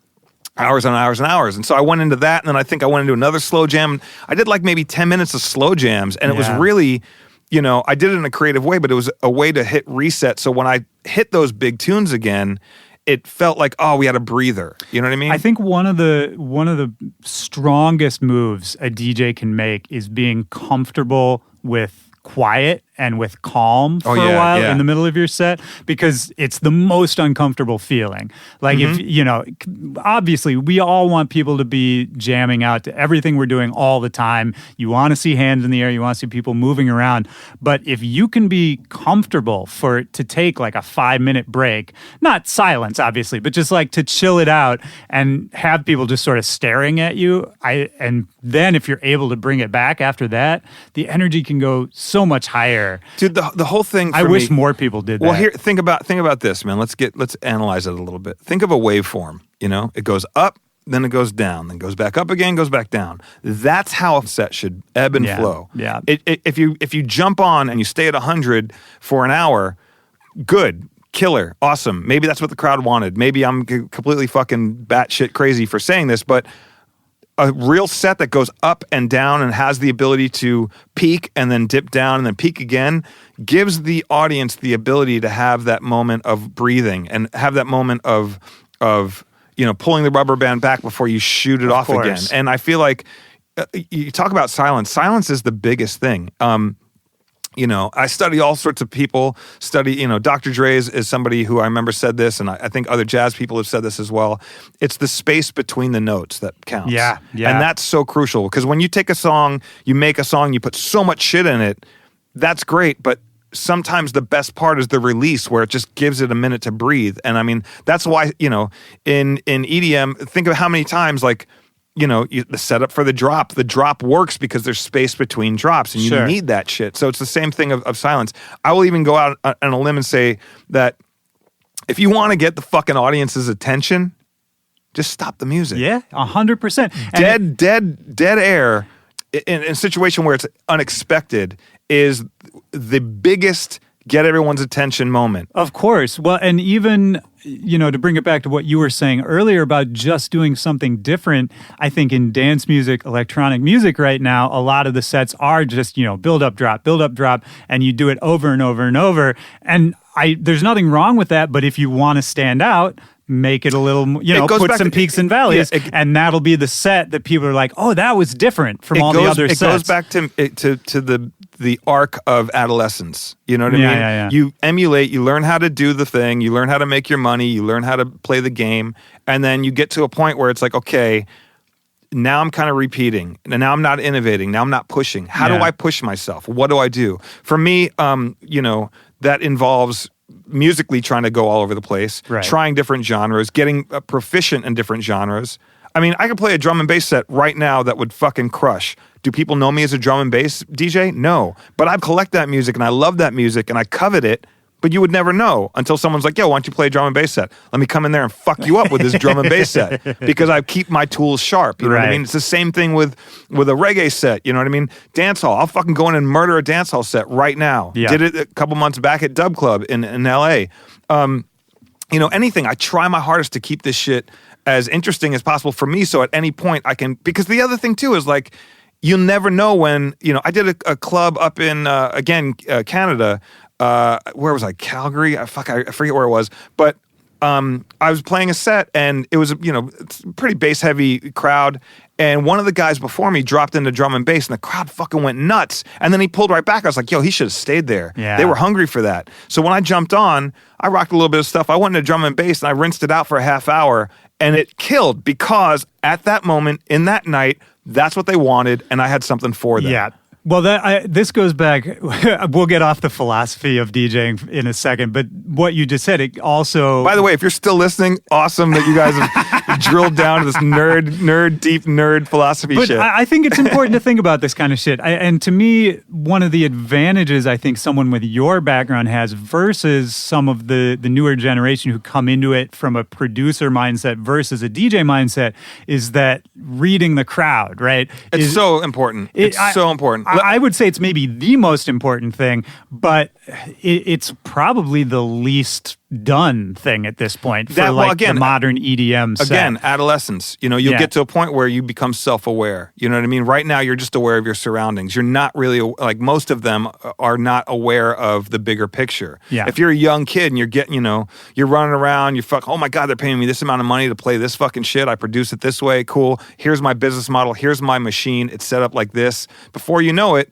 hours and hours and hours. And so I went into that, and then I think I went into another slow jam. I did like maybe 10 minutes of slow jams, and it was really, I did it in a creative way, but it was a way to hit reset. So when I hit those big tunes again, it felt like, oh, we had a breather. You know what I mean? I think one of the strongest moves a DJ can make is being comfortable with quiet and with calm for a while in the middle of your set, because it's the most uncomfortable feeling. Like if, obviously we all want people to be jamming out to everything we're doing all the time. You want to see hands in the air. You want to see people moving around. But if you can be comfortable to take like a 5-minute break, not silence, obviously, but just like to chill it out and have people just sort of staring at you. And then if you're able to bring it back after that, the energy can go so much higher. Dude, the whole thing for I wish me, more people did that. Well, here, think about this, man. Let's analyze it a little bit. Think of a waveform, it goes up, then it goes down, then goes back up again, goes back down. That's how a set should ebb and flow. Yeah. If you jump on and you stay at 100 for an hour, good. killer, awesome. Maybe that's what the crowd wanted. Maybe I'm completely fucking batshit crazy for saying this, but a real set that goes up and down and has the ability to peak and then dip down and then peak again gives the audience the ability to have that moment of breathing and have that moment of pulling the rubber band back before you shoot it off again. And I feel like you talk about silence. Silence is the biggest thing. I study all sorts of people, Dr. Dre is somebody who I remember said this, and I think other jazz people have said this as well. It's the space between the notes that counts. Yeah. And that's so crucial, because when you take a song, you make a song, you put so much shit in it, that's great, but sometimes the best part is the release where it just gives it a minute to breathe. And I mean, that's why, in EDM, think of how many times, like, the setup for the drop works because there's space between drops, and you need that shit. So it's the same thing of silence. I will even go out on a limb and say that if you want to get the fucking audience's attention, just stop the music. Yeah, 100%. Dead air in a situation where it's unexpected is the biggest get everyone's attention moment. Of course. Well, and even, to bring it back to what you were saying earlier about just doing something different, I think in dance music, electronic music right now, a lot of the sets are just, build up, drop, and you do it over and over and over. And there's nothing wrong with that, but if you want to stand out, make it a little, put some peaks and valleys, and that'll be the set that people are like, oh, that was different from all the other sets. It goes back to the arc of adolescence. You know what I mean? Yeah. You emulate, you learn how to do the thing, you learn how to make your money, you learn how to play the game, and then you get to a point where it's like, okay, now I'm kind of repeating, and now I'm not innovating, now I'm not pushing. How do I push myself? What do I do? For me, that involves musically trying to go all over the place, trying different genres, getting proficient in different genres. I mean, I could play a drum and bass set right now that would fucking crush. Do people know me as a drum and bass DJ? No. But I collect that music, and I love that music, and I covet it, but you would never know until someone's like, yo, why don't you play a drum and bass set? Let me come in there and fuck you up with this drum and bass set, because I keep my tools sharp. You know what I mean? It's the same thing with a reggae set. You know what I mean? Dance hall. I'll fucking go in and murder a dance hall set right now. Yeah. Did it a couple months back at Dub Club in LA. Anything. I try my hardest to keep this shit as interesting as possible for me, so at any point I can, because the other thing too is like, you'll never know when, I did a club up in, Canada. Where was I? Calgary? I forget where it was. But I was playing a set, and it was, it's a pretty bass heavy crowd. And one of the guys before me dropped into drum and bass, and the crowd fucking went nuts. And then he pulled right back. I was like, yo, he should have stayed there. Yeah. They were hungry for that. So when I jumped on, I rocked a little bit of stuff. I went into drum and bass, and I rinsed it out for a half hour, and it killed, because at that moment, in that night, that's what they wanted, and I had something for them. Yeah. Well, this goes back. We'll get off the philosophy of DJing in a second, but what you just said, it also. By the way, if you're still listening, awesome that you guys have drilled down to this deep nerd philosophy shit. I think it's important to think about this kind of shit. And to me, one of the advantages I think someone with your background has versus some of the newer generation who come into it from a producer mindset versus a DJ mindset is that reading the crowd, right? It's so important. It's so important. I would say it's maybe the most important thing, but it's probably the least done thing at this point for the modern EDM set. Again, adolescence. You'll get to a point where you become self-aware. You know what I mean? Right now, you're just aware of your surroundings. You're not really, like most of them are not aware of the bigger picture. Yeah. If you're a young kid and you're getting, you're running around, oh my God, they're paying me this amount of money to play this fucking shit. I produce it this way. Cool. Here's my business model. Here's my machine. It's set up like this. Before you know it,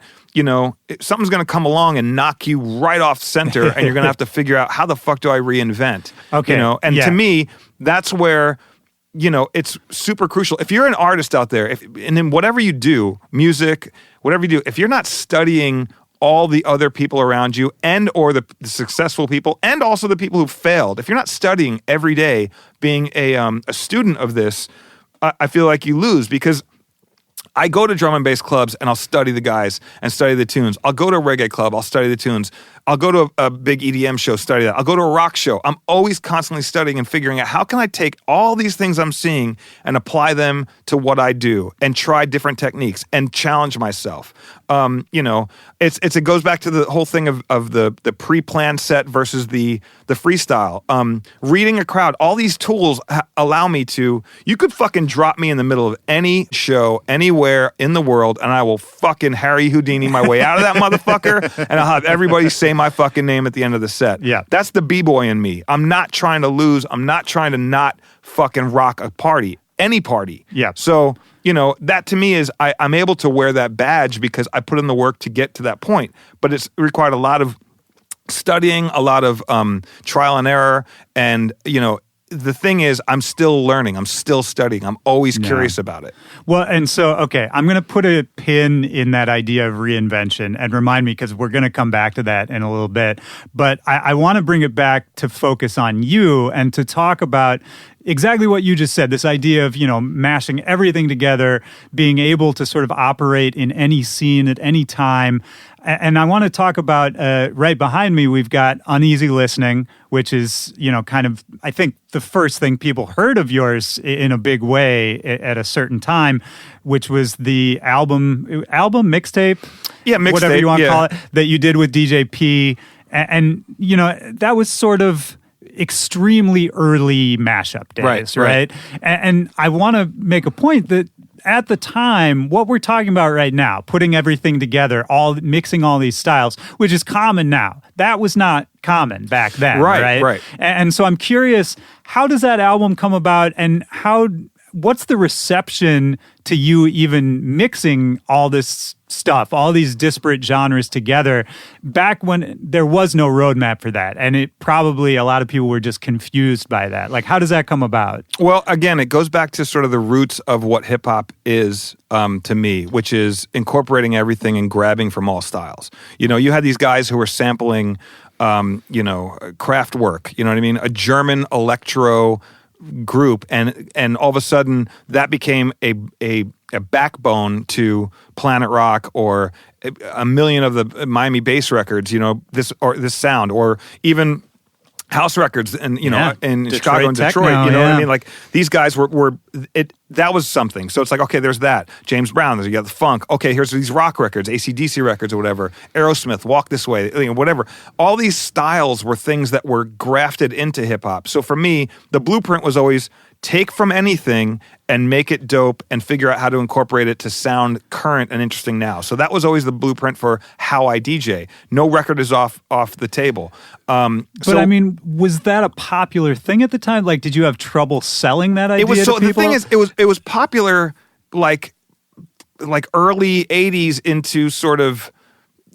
something's going to come along and knock you right off center, and you're going to have to figure out, how the fuck do I reinvent? Okay. To me, that's where, it's super crucial. If you're an artist out there, and in whatever you do, music, whatever you do, if you're not studying all the other people around you and or the successful people and also the people who failed, if you're not studying every day, being a student of this, I feel like you lose, because I go to drum and bass clubs and I'll study the guys and study the tunes. I'll go to a reggae club, I'll study the tunes. I'll go to a big EDM show, study that. I'll go to a rock show. I'm always constantly studying and figuring out how can I take all these things I'm seeing and apply them to what I do and try different techniques and challenge myself. It goes back to the whole thing of the pre-planned set versus the freestyle. Reading a crowd, all these tools allow me to, you could fucking drop me in the middle of any show, anywhere in the world, and I will fucking Harry Houdini my way out of that motherfucker, and I'll have everybody say my fucking name at the end of the set. Yeah. That's the B-boy in me. I'm not trying to lose. I'm not trying to not fucking rock a party, any party. Yeah. So, that to me is I'm able to wear that badge because I put in the work to get to that point. But it's required a lot of studying, a lot of trial and error. And, the thing is, I'm still learning. I'm still studying. I'm always curious about it. Well, and so, okay, I'm going to put a pin in that idea of reinvention and remind me, because we're going to come back to that in a little bit. But I want to bring it back to focus on you and to talk about exactly what you just said, this idea of, mashing everything together, being able to sort of operate in any scene at any time. And I want to talk about, right behind me, we've got Uneasy Listening, which is, kind of, I think, the first thing people heard of yours in a big way at a certain time, which was the album, mixtape? Yeah, mixtape. Whatever you want to call it, that you did with DJ P. And that was sort of extremely early mashup days, right? And I want to make a point that at the time, what we're talking about right now, putting everything together, mixing all these styles, which is common now, that was not common back then, right? And so I'm curious, how does that album come about, and what's the reception to you even mixing all this stuff, all these disparate genres together, back when there was no roadmap for that, and it probably a lot of people were just confused by that? Like, how does that come about? Well, again, it goes back to sort of the roots of what hip hop is to me, which is incorporating everything and grabbing from all styles. You had these guys who were sampling, Kraftwerk. You know what I mean? A German electro group, and all of a sudden that became a backbone to Planet Rock or a million of the Miami bass records, this sound, or even house records and in Chicago and Detroit, techno, what I mean? Like, these guys that was something. So it's like, okay, there's that. James Brown, you got the funk. Okay, here's these rock records, AC/DC records or whatever. Aerosmith, Walk This Way, whatever. All these styles were things that were grafted into hip hop. So for me, the blueprint was always take from anything and make it dope and figure out how to incorporate it to sound current and interesting now. So that was always the blueprint for how I DJ. No record is off the table. But I mean, was that a popular thing at the time? Like, did you have trouble selling that idea to people? The thing is, it was popular like early 80s into sort of,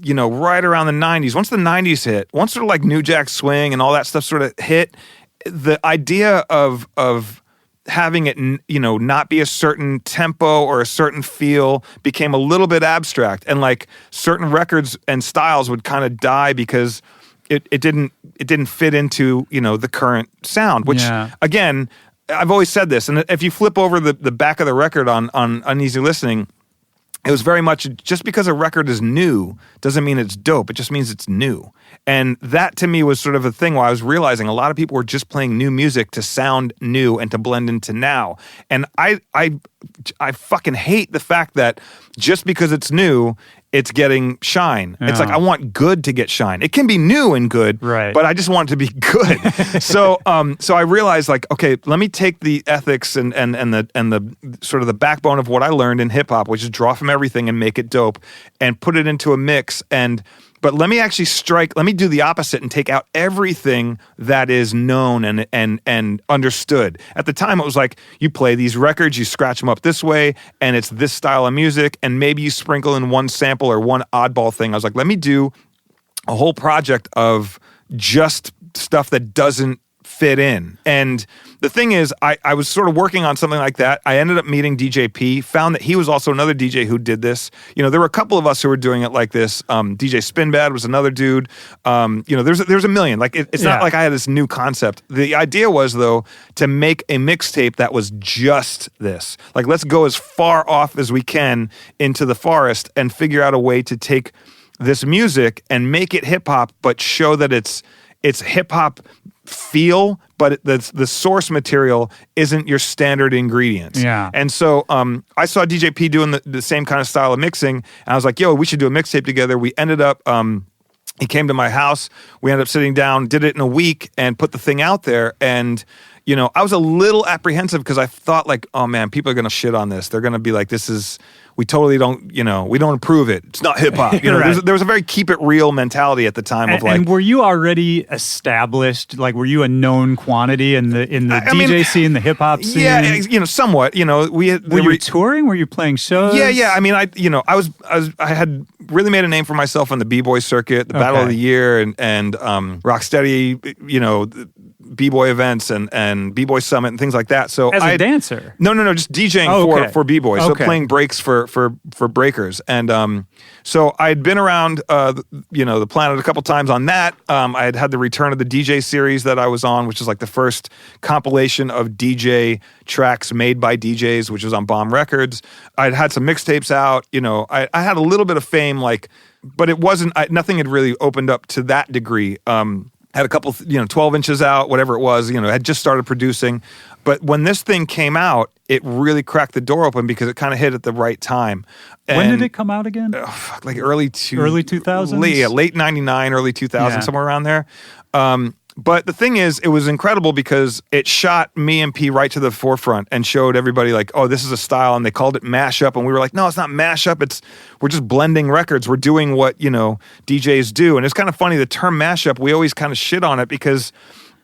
right around the 90s. Once the 90s hit, once sort of like New Jack Swing and all that stuff sort of hit, the idea of having it, not be a certain tempo or a certain feel became a little bit abstract, and like certain records and styles would kind of die because it didn't fit into the current sound. Which again, I've always said this, and if you flip over the back of the record on Uneasy Listening, it was very much, just because a record is new doesn't mean it's dope. It just means it's new. And that to me was sort of a thing where I was realizing a lot of people were just playing new music to sound new and to blend into now. And I fucking hate the fact that just because it's new, it's getting shine. Yeah. It's like, I want good to get shine. It can be new and good, but I just want it to be good. So I realized, like, okay, let me take the ethics and the sort of the backbone of what I learned in hip hop, which is draw from everything and make it dope, and put it into a mix. But let me actually let me do the opposite and take out everything that is known and understood. At the time, it was like, you play these records, you scratch them up this way, and it's this style of music, and maybe you sprinkle in one sample or one oddball thing. I was like, let me do a whole project of just stuff that doesn't fit in. And the thing is, I was sort of working on something like that. I ended up meeting DJ P, found that he was also another DJ who did this. There were a couple of us who were doing it like this. DJ Spinbad was another dude. There's a million. Like it's not like I had this new concept. The idea was, though, to make a mixtape that was just this. Like, let's go as far off as we can into the forest and figure out a way to take this music and make it hip hop, but show that it's hip hop feel, but the source material isn't your standard ingredients. Yeah. And so I saw DJ P doing the same kind of style of mixing, and I was like, yo, we should do a mixtape together. We ended up, he came to my house, we ended up sitting down, did it in a week, and put the thing out there. And I was a little apprehensive because I thought like, oh man, people are going to shit on this. They're going to be like, we totally don't, we don't approve it. It's not hip hop. Right. There was a very keep it real mentality at the time of like. And were you already established? Like, were you a known quantity in the DJ scene, the hip hop scene? Yeah, somewhat. Were you touring? Were you playing shows? Yeah. I mean, I had really made a name for myself on the b-boy circuit, the Battle of the Year, and Rocksteady, b-boy events and b-boy summit and things like that. So as a dancer? No, just DJing for b-boys. So playing breaks for breakers. And so I had been around the planet a couple times on that. I had the return of the DJ series that I was on, which is like the first compilation of DJ tracks made by DJs, which was on Bomb Records. I'd had some mixtapes out. I had a little bit of fame, but it wasn't. Nothing had really opened up to that degree. Had a couple, 12 inches out, whatever it was, had just started producing. But when this thing came out, it really cracked the door open because it kind of hit at the right time. And, when did it come out again? Like early 2000s? Late 99, early 2000, somewhere around there. But the thing is, it was incredible because it shot me and P right to the forefront and showed everybody like, oh, this is a style. And they called it mashup. And we were like, no, it's not mashup. We're just blending records. We're doing what, DJs do. And it's kind of funny, the term mashup, we always kind of shit on it because,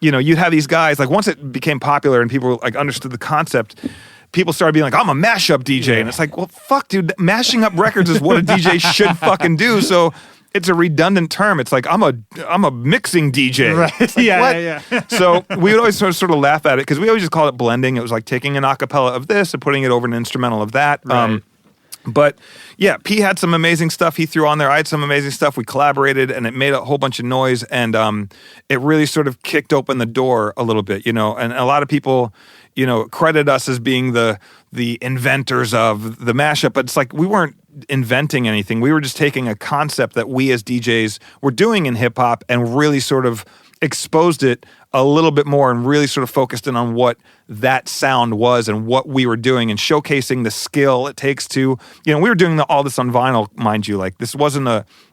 you'd have these guys, like once it became popular and people like understood the concept, people started being like, I'm a mashup DJ. Yeah. And it's like, well, fuck, dude, mashing up records is what a DJ should fucking do. So it's a redundant term. It's like, I'm a mixing DJ. Right. Like, yeah. So we would always sort of laugh at it because we always just call it blending. It was like taking an acapella of this and putting it over an instrumental of that. Right. But yeah, P had some amazing stuff he threw on there. I had some amazing stuff. We collaborated and it made a whole bunch of noise and it really sort of kicked open the door a little bit, and a lot of people, credit us as being the inventors of the mashup, but it's like we weren't inventing anything. We were just taking a concept that we as DJs were doing in hip hop and really sort of exposed it a little bit more and really sort of focused in on what that sound was and what we were doing and showcasing the skill it takes to, we were doing all this on vinyl, mind you, like this wasn't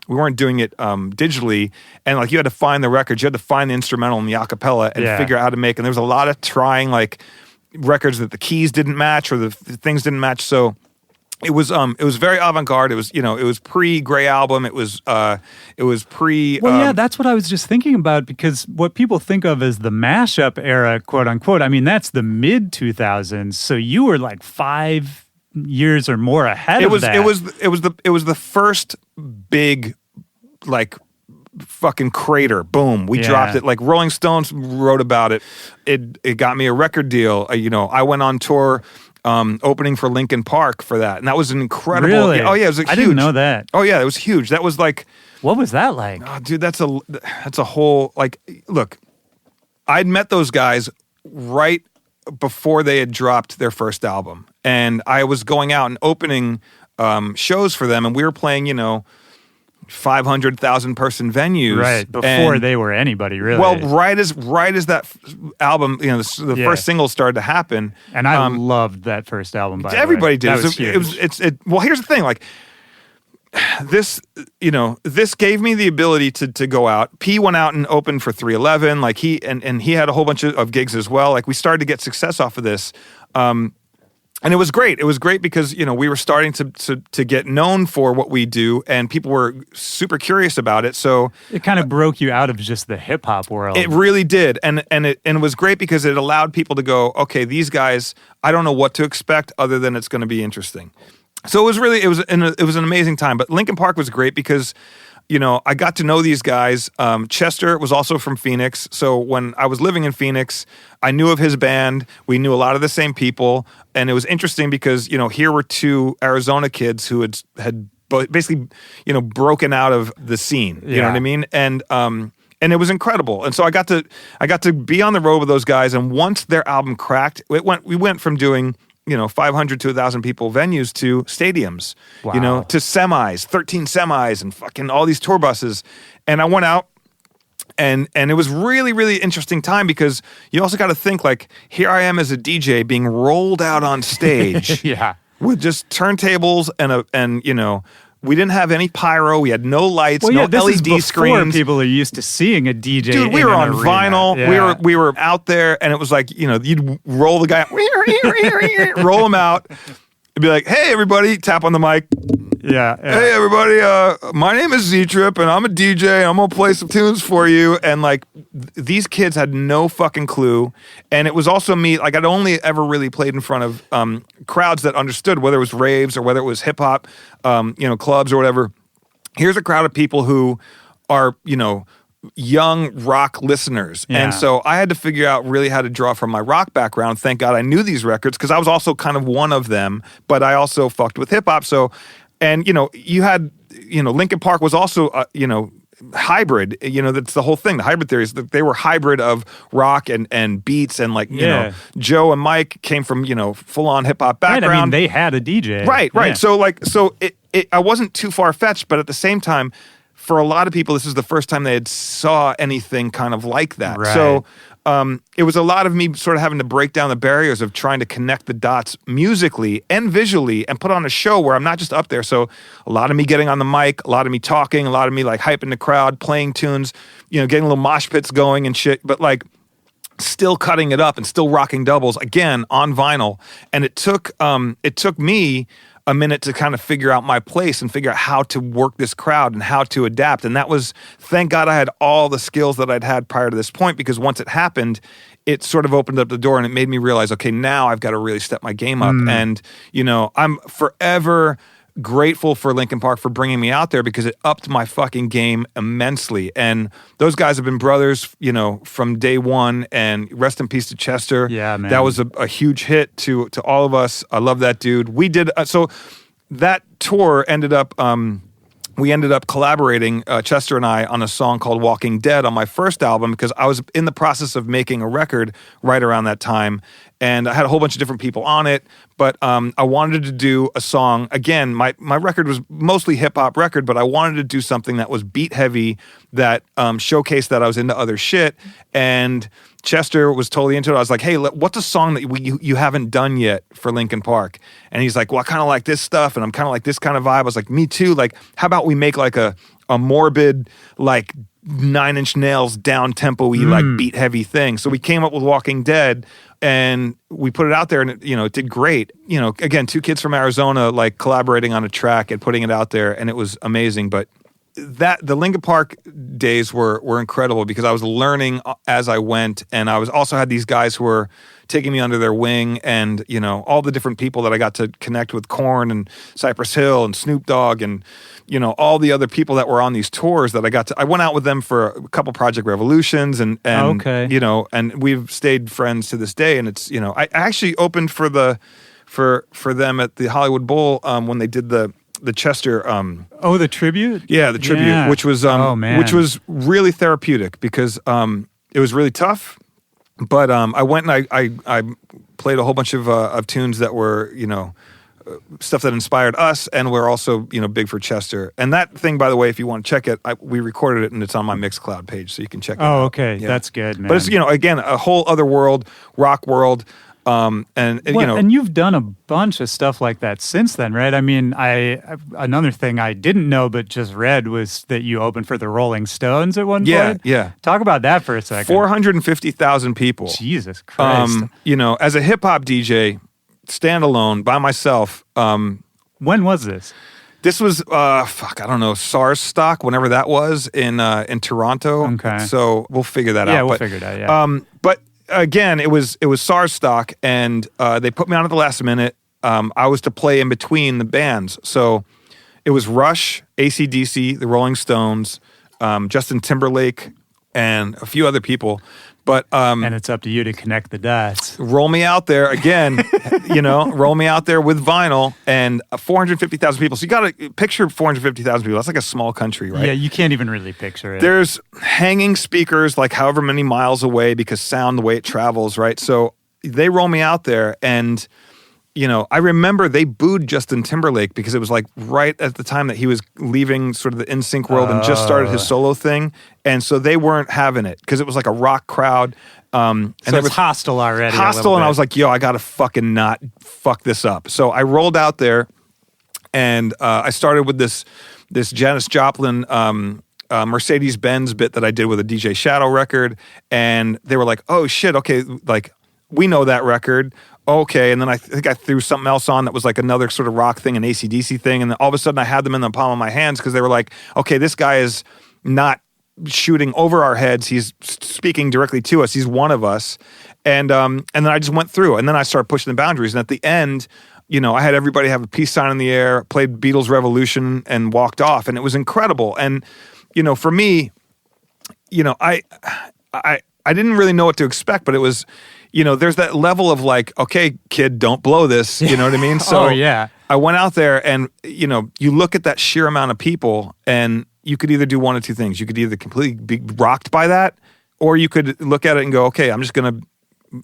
we weren't doing it digitally, and like you had to find the records, you had to find the instrumental and the acapella and figure out how to make, and there was a lot of trying like records that the keys didn't match or the things didn't match, so it was very avant-garde. It was, it was pre-Grey Album. It was pre. Well, that's what I was just thinking about because what people think of as the mashup era, quote unquote. I mean, that's the mid 2000s. So you were like 5 years or more ahead of that. It was the first big, like, fucking crater. Boom. We dropped it. Like Rolling Stones wrote about it. It got me a record deal. I went on tour. Opening for Linkin Park for that. And that was an incredible... Really? Oh, yeah, it was huge. I didn't know that. Oh, yeah, it was huge. That was like... What was that like? Oh, dude, that's a whole... Like, look, I'd met those guys right before they had dropped their first album. And I was going out and opening shows for them, and we were playing, 500,000 person venues, right? Before they were anybody, really. Well, right as that album, the first single started to happen, and I loved that first album. By everybody the way. did. That was huge. Well, here's the thing, like this, this gave me the ability to go out. P went out and opened for 311, like he had a whole bunch of gigs as well. Like we started to get success off of this. And it was great. It was great because, we were starting to get known for what we do and people were super curious about it. So it kind of broke you out of just the hip hop world. It really did. And it was great because it allowed people to go, okay, these guys, I don't know what to expect other than it's going to be interesting. So it was an amazing time. But Linkin Park was great because I got to know these guys. Chester was also from Phoenix. So when I was living in Phoenix, I knew of his band. We knew a lot of the same people. And it was interesting because, here were two Arizona kids who had basically, broken out of the scene. You know what I mean? And it was incredible. And so I got to be on the road with those guys. And once their album cracked, we went from doing 500 to 1,000 people venues to stadiums, to semis, 13 semis and fucking all these tour buses. And I went out and it was really, really interesting time because you also got to think like, here I am as a DJ being rolled out on stage with just turntables and we didn't have any pyro. We had no lights, no this LED is before screens. People are used to seeing a DJ. Dude, we were on arena. vinyl. Yeah. We were out there, and it was like you'd roll the guy, roll him out, and be like, "Hey, everybody!" Tap on the mic. Yeah. Hey, everybody! My name is Z-Trip, and I'm a DJ. And I'm gonna play some tunes for you. And like, these kids had no fucking clue. And it was also me. Like, I'd only ever really played in front of crowds that understood, whether it was raves or whether it was hip hop, clubs or whatever. Here's a crowd of people who are, young rock listeners. Yeah. And so I had to figure out really how to draw from my rock background. Thank God I knew these records because I was also kind of one of them, but I also fucked with hip hop. So, and you had, Linkin Park was also, hybrid. That's the whole thing. The hybrid theory is that they were hybrid of rock and beats and Joe and Mike came from, full on hip hop background. Right, I mean, they had a DJ. Right. Yeah. So I wasn't too far fetched, but at the same time, for a lot of people, this is the first time they had saw anything kind of like that. Right. So it was a lot of me sort of having to break down the barriers of trying to connect the dots musically and visually and put on a show where I'm not just up there. So a lot of me getting on the mic, a lot of me talking, a lot of me like hyping the crowd, playing tunes, getting little mosh pits going and shit. But like still cutting it up and still rocking doubles again on vinyl. And it took me a minute to kind of figure out my place and figure out how to work this crowd and how to adapt. And that was, thank God I had all the skills that I'd had prior to this point, because once it happened, it sort of opened up the door and it made me realize, okay, now I've got to really step my game up. And, I'm forever grateful for Linkin Park for bringing me out there because it upped my fucking game immensely. And those guys have been brothers, from day one. And rest in peace to Chester. Yeah, man. That was a huge hit to all of us. I love that dude. We did so that tour ended up. We ended up collaborating, Chester and I, on a song called Walking Dead on my first album because I was in the process of making a record right around that time. And I had a whole bunch of different people on it, but I wanted to do a song. Again, my record was mostly hip-hop record, but I wanted to do something that was beat-heavy, that showcased that I was into other shit. And Chester was totally into it. I was like, hey, what's a song that you haven't done yet for Linkin Park? And he's like, well, I kind of like this stuff, and I'm kind of like this kind of vibe. I was like, me too. Like, how about we make like a morbid, like 9 Inch Nails down tempo-y, like beat heavy thing. So we came up with Walking Dead and we put it out there and it did great. Again, two kids from Arizona, like collaborating on a track and putting it out there, and it was amazing. But the Linkin Park days were incredible because I was learning as I went, and I was also had these guys who were taking me under their wing, and all the different people that I got to connect with, Korn and Cypress Hill and Snoop Dogg and all the other people that were on these tours that I went out with them for a couple Project Revolutions and okay. And we've stayed friends to this day. And it's I actually opened for them at the Hollywood Bowl when they did the Chester the tribute? Yeah, the tribute, Yeah. which was which was really therapeutic because it was really tough. But I went and I played a whole bunch of tunes that were stuff that inspired us, and we're also big for Chester. And that thing, by the way, if you want to check it, we recorded it and it's on my Mixcloud page, so you can check it out. Oh, okay, Yeah. that's good, man. But it's again a whole other world, rock world. And you've done a bunch of stuff like that since then, right? I mean, another thing I didn't know but just read was that you opened for the Rolling Stones at one point. Yeah. Talk about that for a second. 450,000 people. Jesus Christ. As a hip hop DJ, standalone by myself. When was this? This was I don't know, SARS stock, whenever that was in Toronto. Okay. So we'll figure that out. Yeah, we'll figure it out. Yeah. But again, it was SARS stock, and they put me on at the last minute. I was to play in between the bands, so it was Rush, AC/DC, the Rolling Stones, Justin Timberlake, and a few other people. But and it's up to you to connect the dots. roll me out there again, roll me out there with vinyl and 450,000 people. So you got to picture 450,000 people. That's like a small country, right? Yeah, you can't even really picture it. There's hanging speakers like however many miles away because sound, the way it travels, right? So they roll me out there and, I remember they booed Justin Timberlake because it was like right at the time that he was leaving sort of the NSYNC world and just started his solo thing. And so they weren't having it because it was like a rock crowd. And so it was hostile already. Hostile, and I was like, yo, I got to fucking not fuck this up. So I rolled out there and I started with this Janis Joplin Mercedes-Benz bit that I did with a DJ Shadow record. And they were like, oh shit, okay, like we know that record. Okay, and then I think I threw something else on that was like another sort of rock thing, an AC/DC thing, and then all of a sudden I had them in the palm of my hands because they were like, okay, this guy is not shooting over our heads, he's speaking directly to us, he's one of us, and then I just went through, and then I started pushing the boundaries, and at the end, I had everybody have a peace sign in the air, played Beatles Revolution, and walked off, and it was incredible, and for me, I didn't really know what to expect, but it was. There's that level of like, okay, kid, don't blow this. You know what I mean? So yeah. I went out there and, you look at that sheer amount of people and you could either do one of two things. You could either completely be rocked by that or you could look at it and go, okay, I'm just going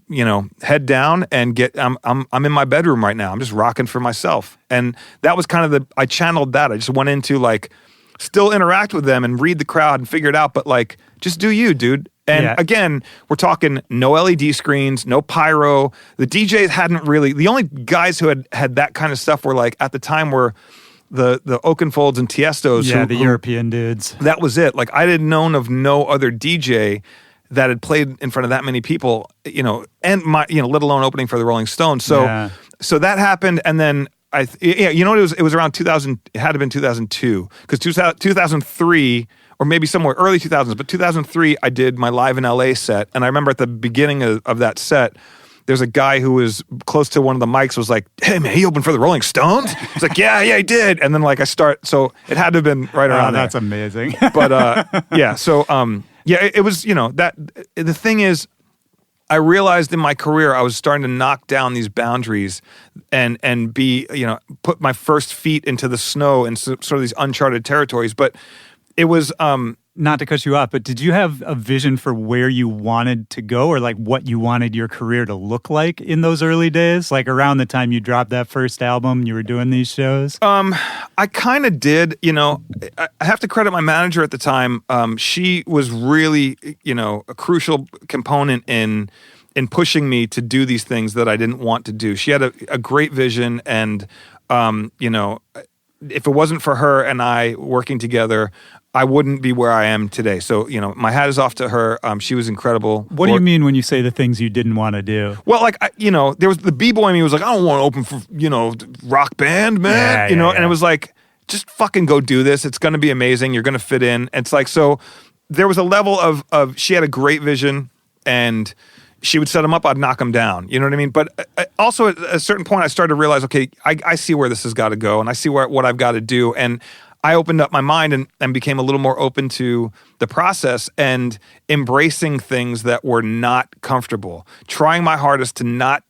to, head down and I'm in my bedroom right now. I'm just rocking for myself. And that was kind of I channeled that. I just went into like, still interact with them and read the crowd and figure it out. But like, just do you, dude. And again, we're talking no LED screens, no pyro. The DJs hadn't really, the only guys who had that kind of stuff were like, at the time were the Oakenfolds and Tiestos. Yeah, the European dudes. That was it. Like I didn't known of no other DJ that had played in front of that many people, and let alone opening for the Rolling Stones. So, so that happened. And then it was around 2000, it had to have been 2002 because 2003, or maybe somewhere early 2000s, but 2003, I did my Live in LA set. And I remember at the beginning of that set, there's a guy who was close to one of the mics was like, hey man, he opened for the Rolling Stones? It's like, yeah, he did. And then like so it had to have been right around there. That's amazing. But it was, that the thing is, I realized in my career I was starting to knock down these boundaries and be, put my first feet into the snow in sort of these uncharted territories. But it was not to cut you off, but did you have a vision for where you wanted to go or like what you wanted your career to look like in those early days? Like around the time you dropped that first album, you were doing these shows? I kind of did, I have to credit my manager at the time. She was really, a crucial component in pushing me to do these things that I didn't want to do. She had a great vision and, if it wasn't for her and I working together, I wouldn't be where I am today. So, my hat is off to her. She was incredible. What do you mean when you say the things you didn't want to do? Well, like, there was the B-boy in me was like, I don't want to open for, rock band, man. And it was like, just fucking go do this. It's going to be amazing. You're going to fit in. And it's like, so there was a level of she had a great vision and she would set them up, I'd knock them down. You know what I mean? But also at a certain point, I started to realize, okay, I see where this has got to go and I see what I've got to do. And I opened up my mind and became a little more open to the process and embracing things that were not comfortable, trying my hardest to not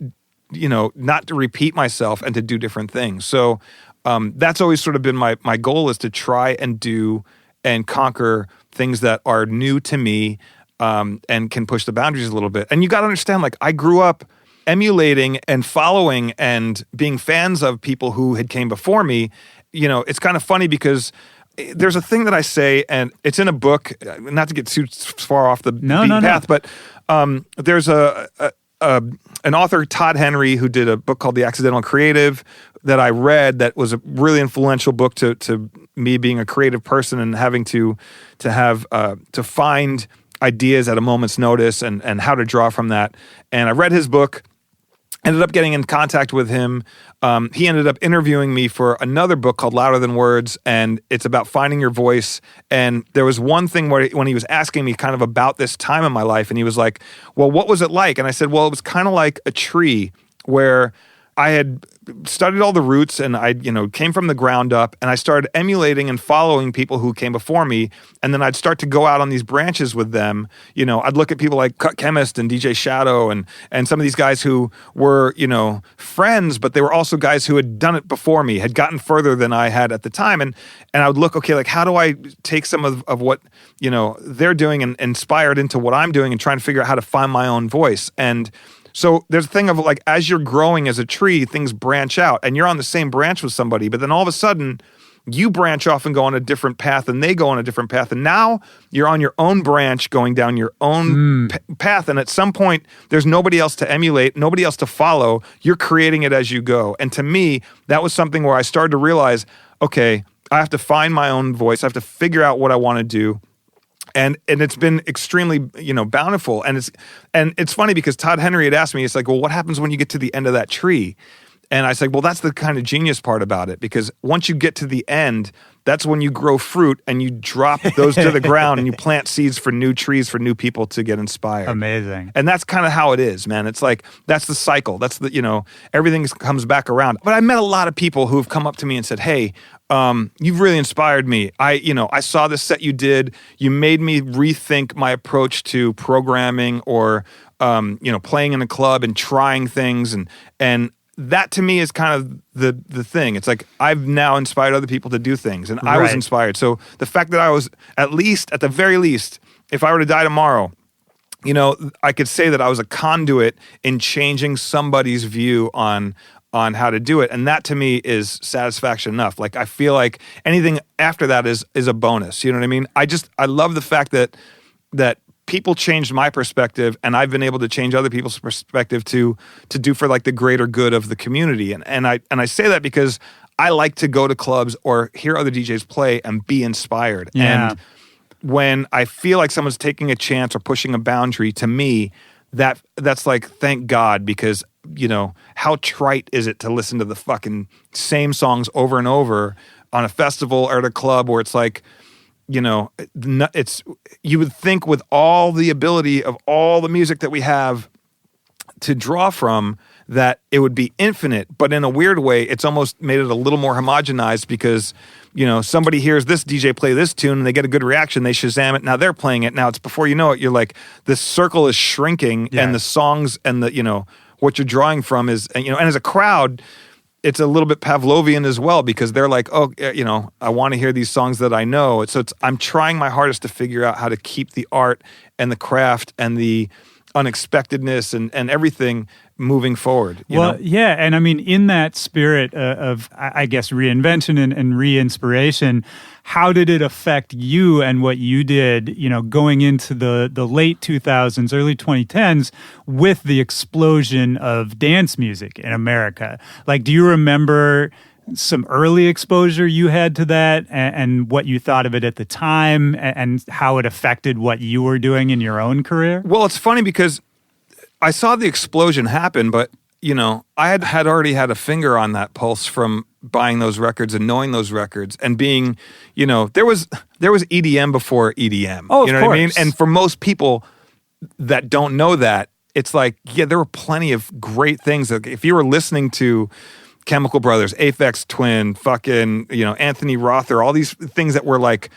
to repeat myself and to do different things. So that's always sort of been my goal is to try and do and conquer things that are new to me and can push the boundaries a little bit. And you got to understand, like I grew up emulating and following and being fans of people who had came before me. It's kind of funny because there's a thing that I say, and it's in a book, not to get too far off the beaten path, but there's an author, Todd Henry, who did a book called The Accidental Creative that I read that was a really influential book to me being a creative person and having to find ideas at a moment's notice and how to draw from that. And I read his book, ended up getting in contact with him. He ended up interviewing me for another book called Louder Than Words, and it's about finding your voice. And there was one thing when he was asking me kind of about this time in my life, and he was like, well, what was it like? And I said, well, it was kind of like a tree where I had studied all the roots, and I, came from the ground up, and I started emulating and following people who came before me, and then I'd start to go out on these branches with them. I'd look at people like Cut Chemist and DJ Shadow and some of these guys who were, friends, but they were also guys who had done it before me, had gotten further than I had at the time, and I would look, okay, like how do I take some of what, they're doing and inspire it into what I'm doing and trying to figure out how to find my own voice. And so there's a thing of like, as you're growing as a tree, things branch out and you're on the same branch with somebody, but then all of a sudden you branch off and go on a different path and they go on a different path. And now you're on your own branch going down your own path. And at some point, there's nobody else to emulate, nobody else to follow. You're creating it as you go. And to me, that was something where I started to realize, okay, I have to find my own voice. I have to figure out what I want to do. And it's been extremely, bountiful. And it's funny because Todd Henry had asked me, it's like, well, what happens when you get to the end of that tree? And I said, well, that's the kind of genius part about it, because once you get to the end, that's when you grow fruit and you drop those to the ground and you plant seeds for new trees, for new people to get inspired. Amazing. And that's kind of how it is, man. It's like, that's the cycle. That's the, everything comes back around. But I met a lot of people who have come up to me and said, hey, you've really inspired me. I saw this set you did. You made me rethink my approach to programming or, playing in a club and trying things. And that to me is kind of the thing. It's like I've now inspired other people to do things, and I was inspired. So the fact that I was at the very least, if I were to die tomorrow, I could say that I was a conduit in changing somebody's view on how to do it, and that to me is satisfaction enough. Like I feel like anything after that is a bonus. You know what I mean? I love the fact that people changed my perspective, and I've been able to change other people's perspective to do for like the greater good of the community. And I say that because I like to go to clubs or hear other DJs play and be inspired. Yeah. And when I feel like someone's taking a chance or pushing a boundary, to me, that's like, thank God, because how trite is it to listen to the fucking same songs over and over on a festival or at a club where it's like, you would think with all the ability of all the music that we have to draw from that it would be infinite, but in a weird way, it's almost made it a little more homogenized because, somebody hears this DJ play this tune and they get a good reaction, they Shazam it, now they're playing it. Now it's before you know it, you're like, this circle is shrinking and the songs and the, what you're drawing from is, and as a crowd, it's a little bit Pavlovian as well because they're like, oh, I want to hear these songs that I know. So I'm trying my hardest to figure out how to keep the art and the craft and the unexpectedness and everything moving forward. Yeah. And I mean, in that spirit of, I guess, reinvention and re-inspiration, how did it affect you and what you did, going into the late 2000s, early 2010s with the explosion of dance music in America? Like, do you remember some early exposure you had to that and what you thought of it at the time and how it affected what you were doing in your own career? Well, it's funny because I saw the explosion happen, but, I had already had a finger on that pulse from buying those records and knowing those records and being, there was EDM before EDM. Oh, you know what I mean? And for most people that don't know that, it's like, yeah, there were plenty of great things. Like if you were listening to Chemical Brothers, Aphex Twin, fucking, Anthony Rother, all these things that were like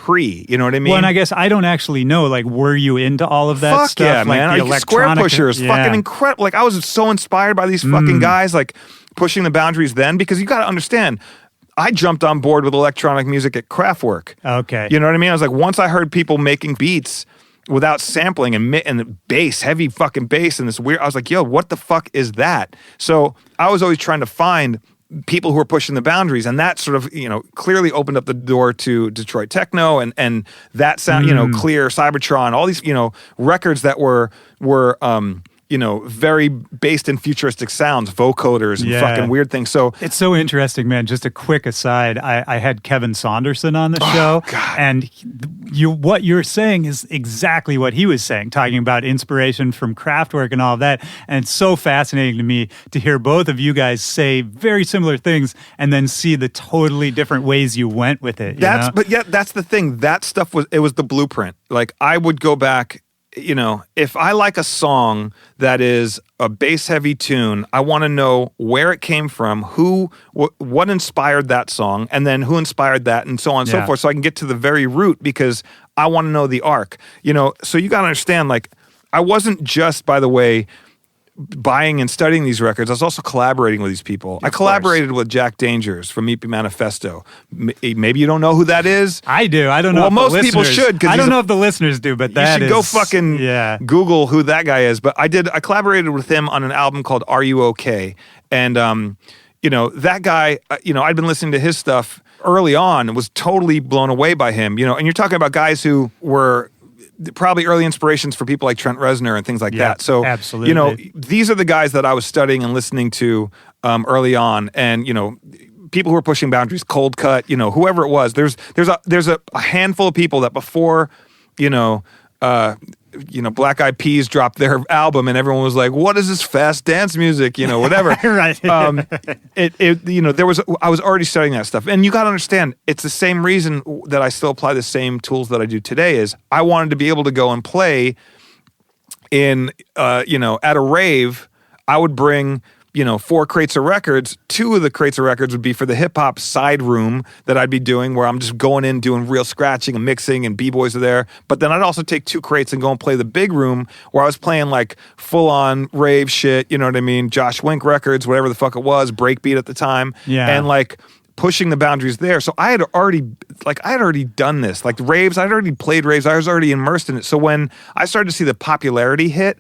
you know what I mean? Well, and I guess I don't actually know, like, were you into all of that stuff? Yeah, man. Like the like Square Pushers, fucking incredible. Like, I was so inspired by these fucking guys, like, pushing the boundaries then, because you got to understand, I jumped on board with electronic music at Kraftwerk. Okay. You know what I mean? I was like, once I heard people making beats without sampling and the bass, heavy fucking bass, and this weird, I was like, yo, what the fuck is that? So I was always trying to find people who are pushing the boundaries, and that sort of, clearly opened up the door to Detroit techno and that sound, Clear, Cybertron, all these, records that were very based in futuristic sounds, vocoders and fucking weird things. So it's so interesting, man. Just a quick aside, I had Kevin Saunderson on the show, and what you're saying is exactly what he was saying, talking about inspiration from Kraftwerk and all of that. And it's so fascinating to me to hear both of you guys say very similar things and then see the totally different ways you went with it. But yeah, that's the thing. That stuff was the blueprint. Like I would go back if I like a song that is a bass heavy tune, I want to know where it came from, what inspired that song, and then who inspired that, and so on and so forth, so I can get to the very root, because I want to know the arc. So you got to understand, like, I wasn't just, by the way, buying and studying these records, I was also collaborating with these people. I collaborated with Jack Dangers from Meet Me Manifesto. Maybe you don't know who that is. I do. I don't know. Well, most people should. I don't know if the listeners do, but you should go fucking Google who that guy is. But I collaborated with him on an album called Are You Okay? And that guy, I'd been listening to his stuff early on and was totally blown away by him. And you're talking about guys who were probably early inspirations for people like Trent Reznor and things like that. So, absolutely. These are the guys that I was studying and listening to early on, and people who were pushing boundaries, Cold Cut, whoever it was. There's a handful of people that before, Black Eyed Peas dropped their album, and everyone was like, "What is this fast dance music?" Whatever. Right. I was already studying that stuff, and you got to understand, it's the same reason that I still apply the same tools that I do today. Is I wanted to be able to go and play in, at a rave. I would bring 4 crates of records. 2 of the crates of records would be for the hip hop side room that I'd be doing, where I'm just going in, doing real scratching and mixing, and B-boys are there. But then I'd also take 2 crates and go and play the big room, where I was playing like full on rave shit, you know what I mean? Josh Wink records, whatever the fuck it was, breakbeat at the time. Yeah. And like pushing the boundaries there. So I had already done this. Like raves, I'd already played raves. I was already immersed in it. So when I started to see the popularity hit,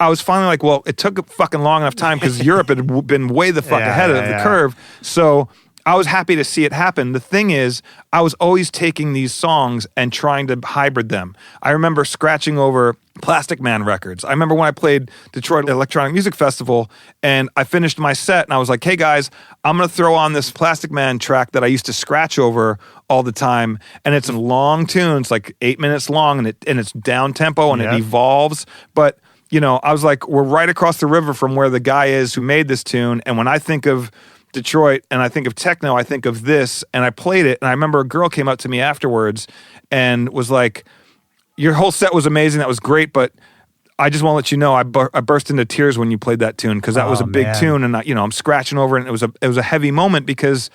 I was finally like, well, it took a fucking long enough time because Europe had been way the fuck ahead of the curve. So I was happy to see it happen. The thing is, I was always taking these songs and trying to hybrid them. I remember scratching over Plastic Man records. I remember when I played Detroit Electronic Music Festival, and I finished my set, and I was like, hey guys, I'm going to throw on this Plastic Man track that I used to scratch over all the time, and it's a long tune. It's like 8 minutes long, and it's down tempo, and it evolves, but I was like, we're right across the river from where the guy is who made this tune. And when I think of Detroit and I think of techno, I think of this. And I played it. And I remember a girl came up to me afterwards and was like, your whole set was amazing. That was great. But I just want to let you know, I burst into tears when you played that tune, because that was a big tune. And I'm scratching over it. And it was a heavy moment, because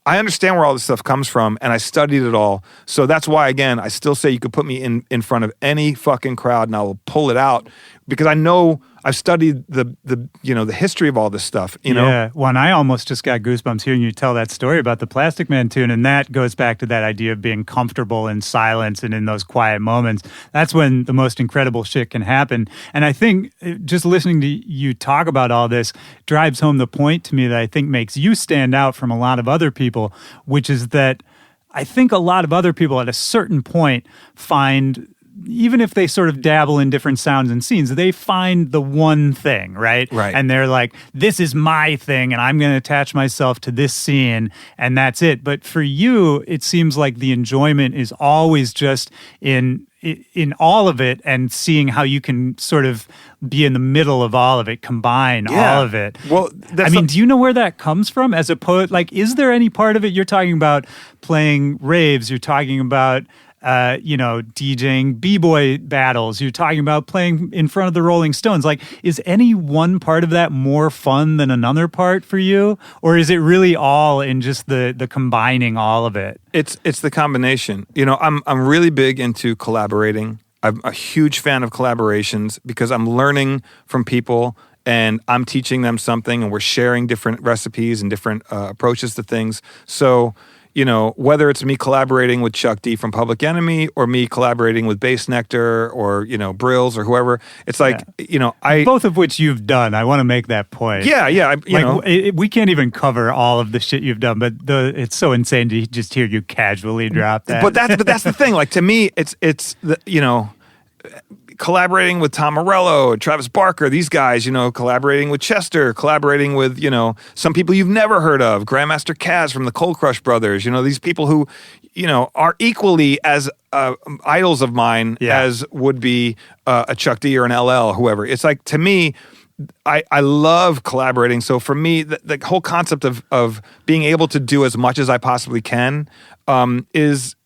I understand where all this stuff comes from, and I studied it all. So that's why, again, I still say you could put me in front of any fucking crowd, and I will pull it out, because I know I've studied the history of all this stuff. Yeah. Well, and I almost just got goosebumps hearing you tell that story about the Plastic Man tune, and that goes back to that idea of being comfortable in silence and in those quiet moments. That's when the most incredible shit can happen. And I think just listening to you talk about all this drives home the point to me that I think makes you stand out from a lot of other people, which is that I think a lot of other people at a certain point find, even if they sort of dabble in different sounds and scenes, they find the one thing, right? Right. And they're like, this is my thing, and I'm going to attach myself to this scene, and that's it. But for you, it seems like the enjoyment is always just in all of it, and seeing how you can sort of be in the middle of all of it, combine all of it. Well, do you know where that comes from as a poet? Like, is there any part of it? You're talking about playing raves, you're talking about DJing B-boy battles. You're talking about playing in front of the Rolling Stones. Like, is any one part of that more fun than another part for you? Or is it really all in just the combining all of it? It's the combination. I'm really big into collaborating. I'm a huge fan of collaborations, because I'm learning from people, and I'm teaching them something, and we're sharing different recipes and different approaches to things. So, whether it's me collaborating with Chuck D from Public Enemy, or me collaborating with Bass Nectar, or, Brills, or whoever, it's like, both of which you've done. I want to make that point. Yeah. We can't even cover all of the shit you've done, but it's so insane to just hear you casually drop that. But that's the thing. Like, to me, it's collaborating with Tom Morello, Travis Barker, these guys, collaborating with Chester, collaborating with, some people you've never heard of, Grandmaster Caz from the Cold Crush Brothers, these people who, are equally as idols of mine as would be a Chuck D or an LL, whoever. It's like, to me, I love collaborating. So for me, the whole concept of being able to do as much as I possibly can is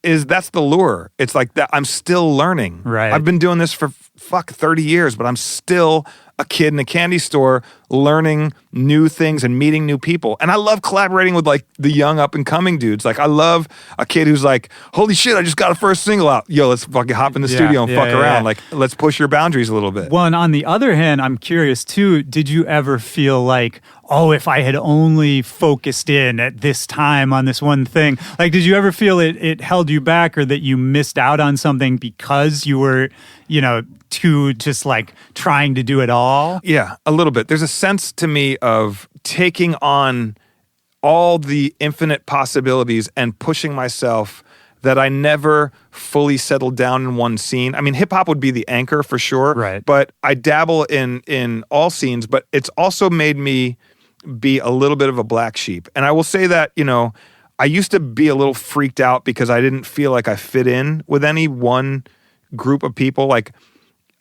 that's the lure. It's like that. I'm still learning. Right. I've been doing this for 30 years, but I'm still a kid in a candy store learning new things and meeting new people. And I love collaborating with like the young up and coming dudes. Like I love a kid who's like, holy shit, I just got a first single out. Yo, let's fucking hop in the studio and fuck around. Like let's push your boundaries a little bit. Well, and on the other hand, I'm curious too, did you ever feel like, oh, if I had only focused in at this time on this one thing, like did you ever feel it held you back or that you missed out on something because you were, too just like trying to do it all? Yeah, a little bit. There's a sense to me of taking on all the infinite possibilities and pushing myself that I never fully settled down in one scene. I mean, hip hop would be the anchor for sure, right? But I dabble in all scenes, but it's also made me be a little bit of a black sheep. And I will say that, I used to be a little freaked out because I didn't feel like I fit in with any one group of people. Like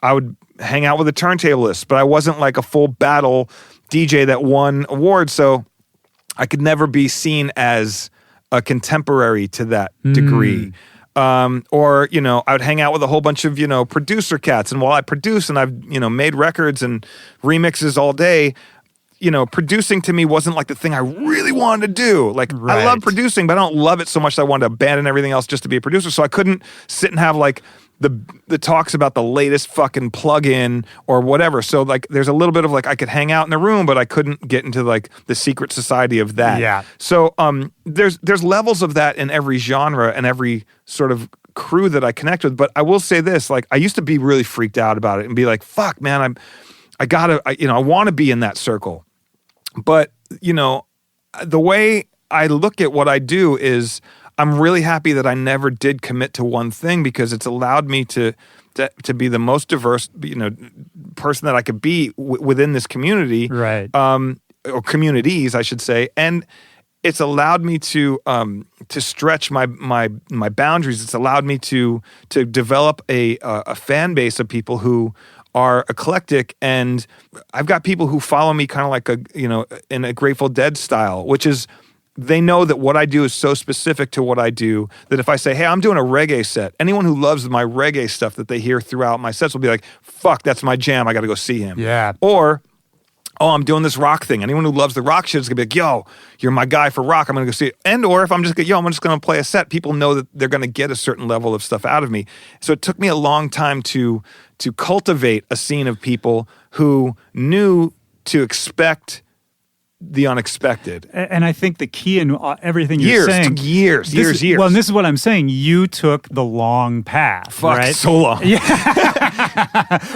I would hang out with a turntablist, but I wasn't like a full battle DJ that won awards. So I could never be seen as a contemporary to that degree. Or, I would hang out with a whole bunch of, producer cats. And while I produce and I've, made records and remixes all day, producing to me wasn't like the thing I really wanted to do. Like I love producing, but I don't love it so much that I wanted to abandon everything else just to be a producer. So I couldn't sit and have like the talks about the latest fucking plugin or whatever. So like there's a little bit of like I could hang out in the room, but I couldn't get into like the secret society of that. Yeah. So there's levels of that in every genre and every sort of crew that I connect with. But I will say this, like I used to be really freaked out about it and be like, fuck, man, I want to be in that circle. But, the way I look at what I do is I'm really happy that I never did commit to one thing because it's allowed me to be the most diverse, person that I could be within this community. Right. Or communities, I should say. And it's allowed me to stretch my boundaries. It's allowed me to develop a fan base of people who are eclectic, and I've got people who follow me kind of like in a Grateful Dead style, which is they know that what I do is so specific to what I do that if I say, hey, I'm doing a reggae set, anyone who loves my reggae stuff that they hear throughout my sets will be like, fuck, that's my jam. I got to go see him. Yeah. Or, oh, I'm doing this rock thing. Anyone who loves the rock shit is going to be like, yo, you're my guy for rock. I'm going to go see it. And or if I'm just going to play a set, people know that they're going to get a certain level of stuff out of me. So it took me a long time to cultivate a scene of people who knew to expect the unexpected. And I think the key in everything you're saying... Years. Well, and this is what I'm saying. You took the long path, Fuck, right? so long. Yeah.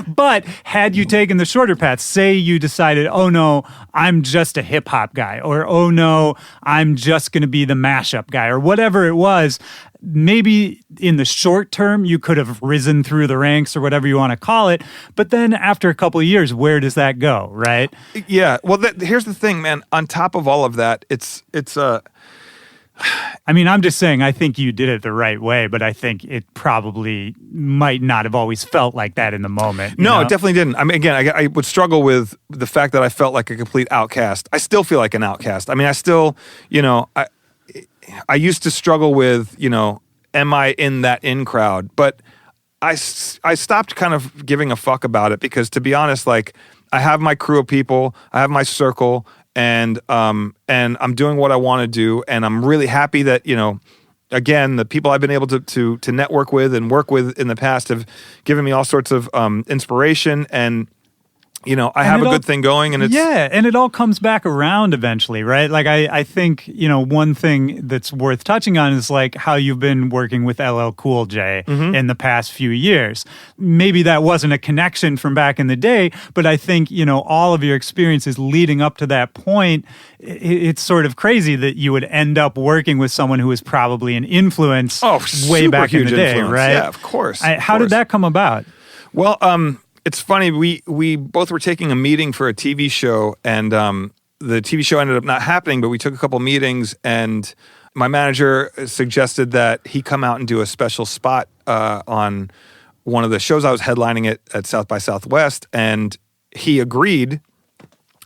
But had you taken the shorter path, say you decided, oh no, I'm just a hip hop guy, or oh no, I'm just going to be the mashup guy, or whatever it was, maybe in the short term, you could have risen through the ranks or whatever you want to call it. But then after a couple of years, where does that go, right? Yeah. Well, here's the thing, man. On top of all of that, it's I mean, I'm just saying, I think you did it the right way, but I think it probably might not have always felt like that in the moment. No, it definitely didn't. I mean, again, I would struggle with the fact that I felt like a complete outcast. I still feel like an outcast. I mean, I still, I used to struggle with, am I in that in crowd? But I stopped kind of giving a fuck about it because, to be honest, like, I have my crew of people, I have my circle, and I'm doing what I want to do, and I'm really happy that, again, the people I've been able to network with and work with in the past have given me all sorts of inspiration, and I have a good thing going, and it's... Yeah, and it all comes back around eventually, right? Like, I think, one thing that's worth touching on is, like, how you've been working with LL Cool J in the past few years. Maybe that wasn't a connection from back in the day, but I think, all of your experiences leading up to that point, it's sort of crazy that you would end up working with someone who was probably an influence way back in the day, right? Yeah, of course. How did that come about? Well, it's funny, we both were taking a meeting for a TV show, and the TV show ended up not happening, but we took a couple meetings, and my manager suggested that he come out and do a special spot on one of the shows I was headlining at South by Southwest, and he agreed.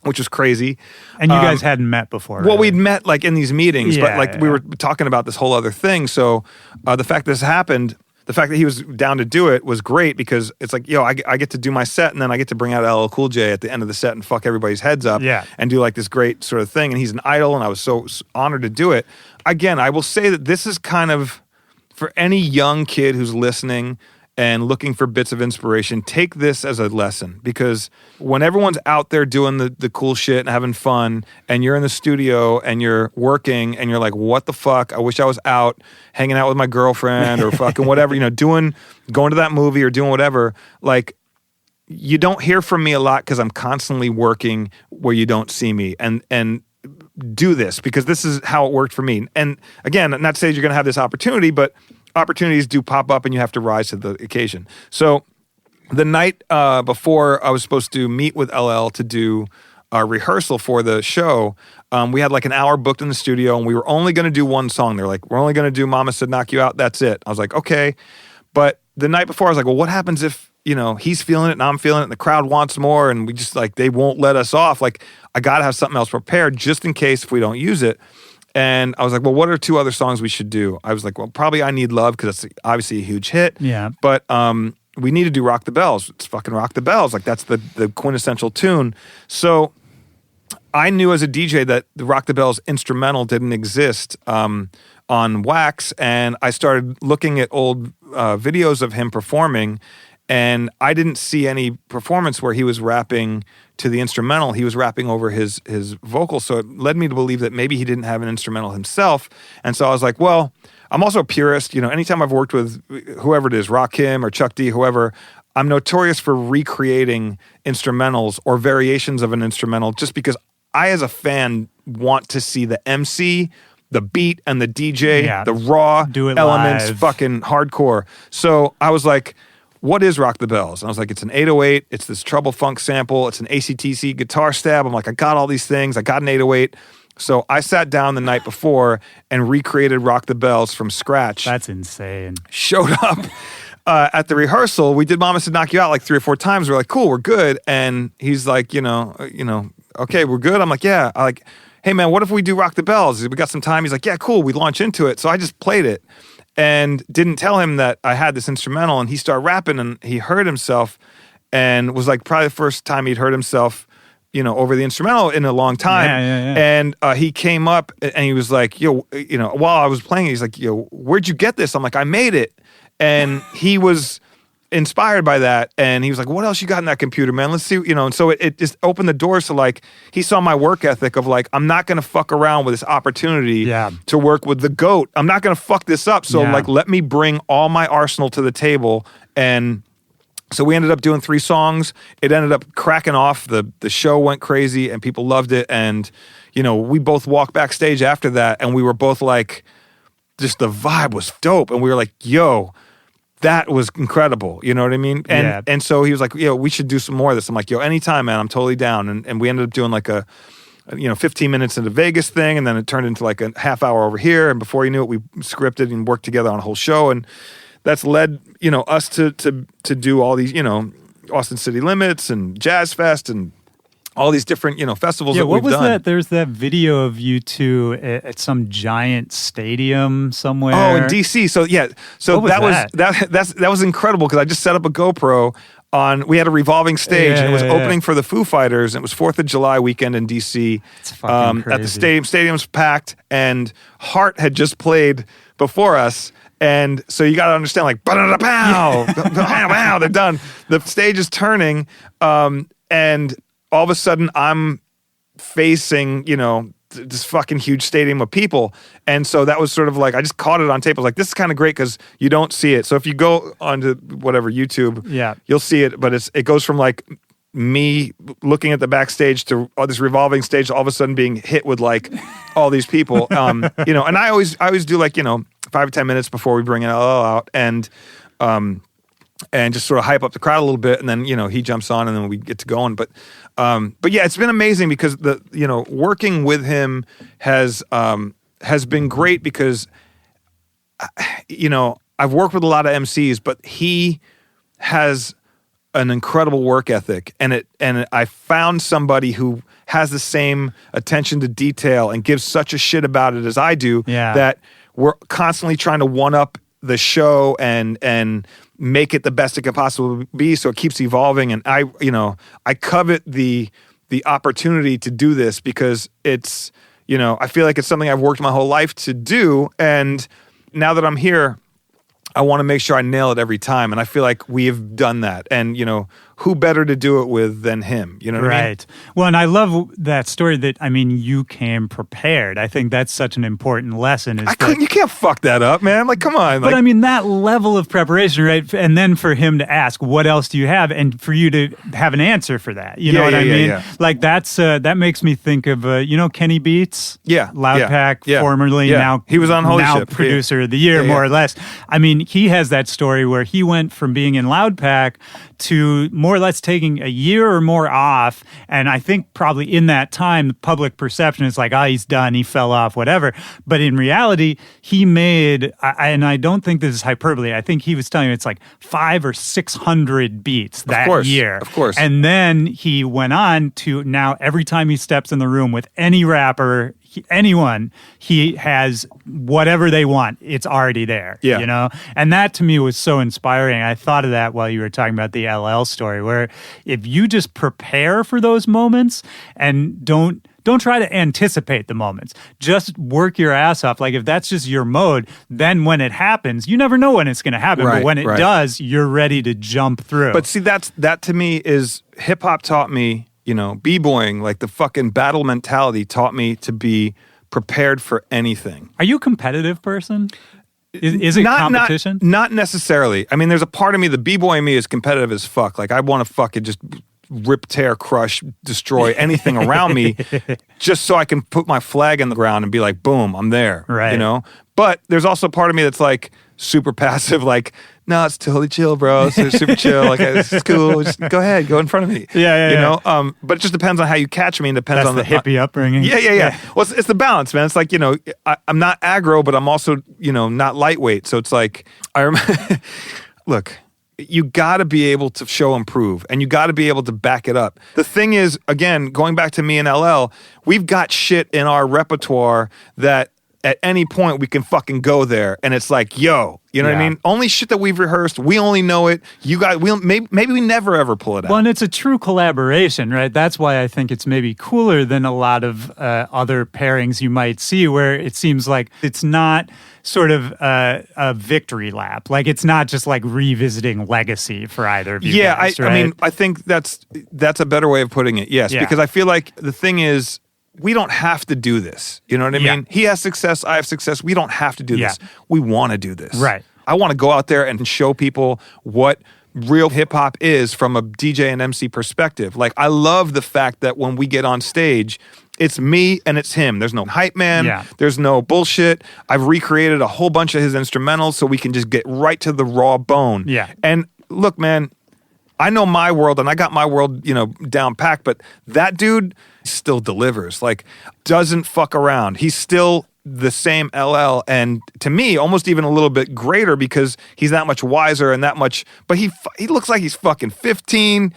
which was crazy. And you guys hadn't met before, Well, right? we'd met like in these meetings, but Yeah, like we were talking about this whole other thing. So the fact this happened, the fact that he was down to do it was great because it's like, I get to do my set and then I get to bring out LL Cool J at the end of the set and fuck everybody's heads up and do like this great sort of thing. And he's an idol and I was so honored to do it. Again, I will say that this is kind of, for any young kid who's listening and looking for bits of inspiration, take this as a lesson, because when everyone's out there doing the cool shit and having fun and you're in the studio and you're working and you're like, what the fuck? I wish I was out hanging out with my girlfriend or fucking whatever, going to that movie or doing whatever. Like, you don't hear from me a lot because I'm constantly working where you don't see me. And do this because this is how it worked for me. And again, not to say you're going to have this opportunity, but opportunities do pop up and you have to rise to the occasion. So the night before I was supposed to meet with LL to do a rehearsal for the show, we had like an hour booked in the studio and we were only going to do one song. They're like, we're only going to do Mama Said Knock You Out. That's it. I was like, okay. But the night before I was like, well, what happens if, he's feeling it and I'm feeling it and the crowd wants more and we just like, they won't let us off. Like, I got to have something else prepared just in case if we don't use it. And I was like, well, what are 2 other songs we should do? I was like, well, probably I Need Love because it's obviously a huge hit. Yeah. But we need to do Rock the Bells. It's fucking Rock the Bells. Like, that's the quintessential tune. So I knew as a DJ that the Rock the Bells instrumental didn't exist on Wax. And I started looking at old videos of him performing. And I didn't see any performance where he was rapping to the instrumental. He was rapping over his vocal. So it led me to believe that maybe he didn't have an instrumental himself. And so I was like, well, I'm also a purist. Anytime I've worked with whoever it is, Rakim or Chuck D, whoever, I'm notorious for recreating instrumentals or variations of an instrumental just because I, as a fan, want to see the MC, the beat, and the DJ, the raw elements, live. fucking hardcore. So I was like, what is Rock the Bells? And I was like, it's an 808. It's this treble funk sample. It's an AC/DC guitar stab. I'm like, I got all these things. I got an 808. So I sat down the night before and recreated Rock the Bells from scratch. That's insane. Showed up at the rehearsal. We did Mama Said Knock You Out like 3 or 4 times. We're like, cool, we're good. And he's like, okay, we're good. I'm like, yeah. I'm like, hey man, what if we do Rock the Bells? We got some time. He's like, yeah, cool. We launch into it. So I just played it. And didn't tell him that I had this instrumental, and he started rapping, and he heard himself, and was like probably the first time he'd heard himself, over the instrumental in a long time. Yeah. And he came up and he was like, while I was playing, he's like, where'd you get this? I'm like, I made it. And he was inspired by that, and he was like, what else you got in that computer, man? Let's see, and so it just opened the doors to like, he saw my work ethic of like, I'm not gonna fuck around with this opportunity to work with the GOAT. I'm not gonna fuck this up. So like, let me bring all my arsenal to the table. And so we ended up doing 3 songs. It ended up cracking off. The show went crazy and people loved it. And we both walked backstage after that and we were both like, just the vibe was dope. And we were like, yo, that was incredible. You know what I mean? And so he was like, we should do some more of this. I'm like, anytime, man, I'm totally down. And we ended up doing like a 15 minutes into Vegas thing. And then it turned into like a half hour over here. And before you knew it, we scripted and worked together on a whole show. And that's led, us to do all these, Austin City Limits and Jazz Fest and all these different, festivals that we've done. What was that? There's that video of you two at some giant stadium somewhere. Oh, in DC. So that was incredible because I just set up a GoPro on. We had a revolving stage and it was opening for the Foo Fighters. And it was 4th of July weekend in DC. It's fucking crazy. At the stadium. Stadium's packed, and Heart had just played before us. And so you got to understand, like, pow, pow, they're done. The stage is turning, and all of a sudden I'm facing, this fucking huge stadium of people. And so that was sort of like, I just caught it on tape. I was like, this is kind of great because you don't see it. So if you go onto whatever YouTube, you'll see it. But it goes from like me looking at the backstage to this revolving stage, all of a sudden being hit with like all these people, and I always do like, 5 or 10 minutes before we bring it all out and just sort of hype up the crowd a little bit. And then, he jumps on and then we get to going. But yeah, it's been amazing because working with him has been great because, I've worked with a lot of MCs, but he has an incredible work ethic, and I found somebody who has the same attention to detail and gives such a shit about it as I do, that we're constantly trying to one up the show and make it the best it can possibly be, so it keeps evolving. And I covet the opportunity to do this, because it's, I feel like it's something I've worked my whole life to do, and now that I'm here, I want to make sure I nail it every time. And I feel like we have done that. And, who better to do it with than him? You know what I mean? Right. Well, and I love that story that, you came prepared. I think that's such an important lesson. You can't fuck that up, man. Like, come on. But that level of preparation, right? And then for him to ask, what else do you have? And for you to have an answer for that. You know what I mean? Yeah. Like, that makes me think of, Kenny Beats? Yeah. Loudpack, formerly, now he was on Holy now Ship. producer of the year, more or less. He has that story where he went from being in Loudpack to more or less taking a year or more off. And I think probably in that time, the public perception is like, he's done, he fell off, whatever. But in reality, he made, and I don't think this is hyperbole, I think he was telling you it's like 500 or 600 beats that year. Of course. And then he went on to now every time he steps in the room with any rapper, anyone, he has whatever they want. It's already there, And that to me was so inspiring. I thought of that while you were talking about the LL story, where if you just prepare for those moments and don't try to anticipate the moments. Just work your ass off. Like, if that's just your mode, then when it happens, you never know when it's going to happen. But when it does, you're ready to jump through. But see, that to me is, hip-hop taught me, b-boying, like the fucking battle mentality taught me to be prepared for anything. Are you a competitive person? Is it competition? Not necessarily. There's a part of me, the b-boy in me is competitive as fuck. Like, I want to fucking just rip, tear, crush, destroy anything around me just so I can put my flag in the ground and be like, boom, I'm there. Right. But there's also a part of me that's like super passive, like, no, it's totally chill, bro. It's super chill. Like, it's cool. Just go ahead, go in front of me. Yeah. But it just depends on how you catch me, and depends on the hippie upbringing. Yeah. Well, it's the balance, man. It's like, I'm not aggro, but I'm also, not lightweight. So it's like, look, you got to be able to show and prove, and you got to be able to back it up. The thing is, again, going back to me and LL, we've got shit in our repertoire that at any point we can fucking go there, and it's like, yo, you know what I mean? Only shit that we've rehearsed, we only know it. You guys, maybe we never ever pull it out. Well, and it's a true collaboration, right? That's why I think it's maybe cooler than a lot of other pairings you might see, where it seems like it's not sort of a victory lap. Like, it's not just like revisiting legacy for either of you guys, right? I think that's a better way of putting it. Yes, because I feel like the thing is, we don't have to do this. You know what I mean? He has success, I have success. We don't have to do this. We want to do this. Right. I want to go out there and show people what real hip hop is from a DJ and MC perspective. Like, I love the fact that when we get on stage, it's me and it's him. There's no hype man. Yeah. There's no bullshit. I've recreated a whole bunch of his instrumentals so we can just get right to the raw bone. Yeah. And look, man, I know my world, and I got my world, down packed, but that dude still delivers. Like, doesn't fuck around. He's still the same LL, and to me, almost even a little bit greater, because he's that much wiser and that much, but he looks like he's fucking 15,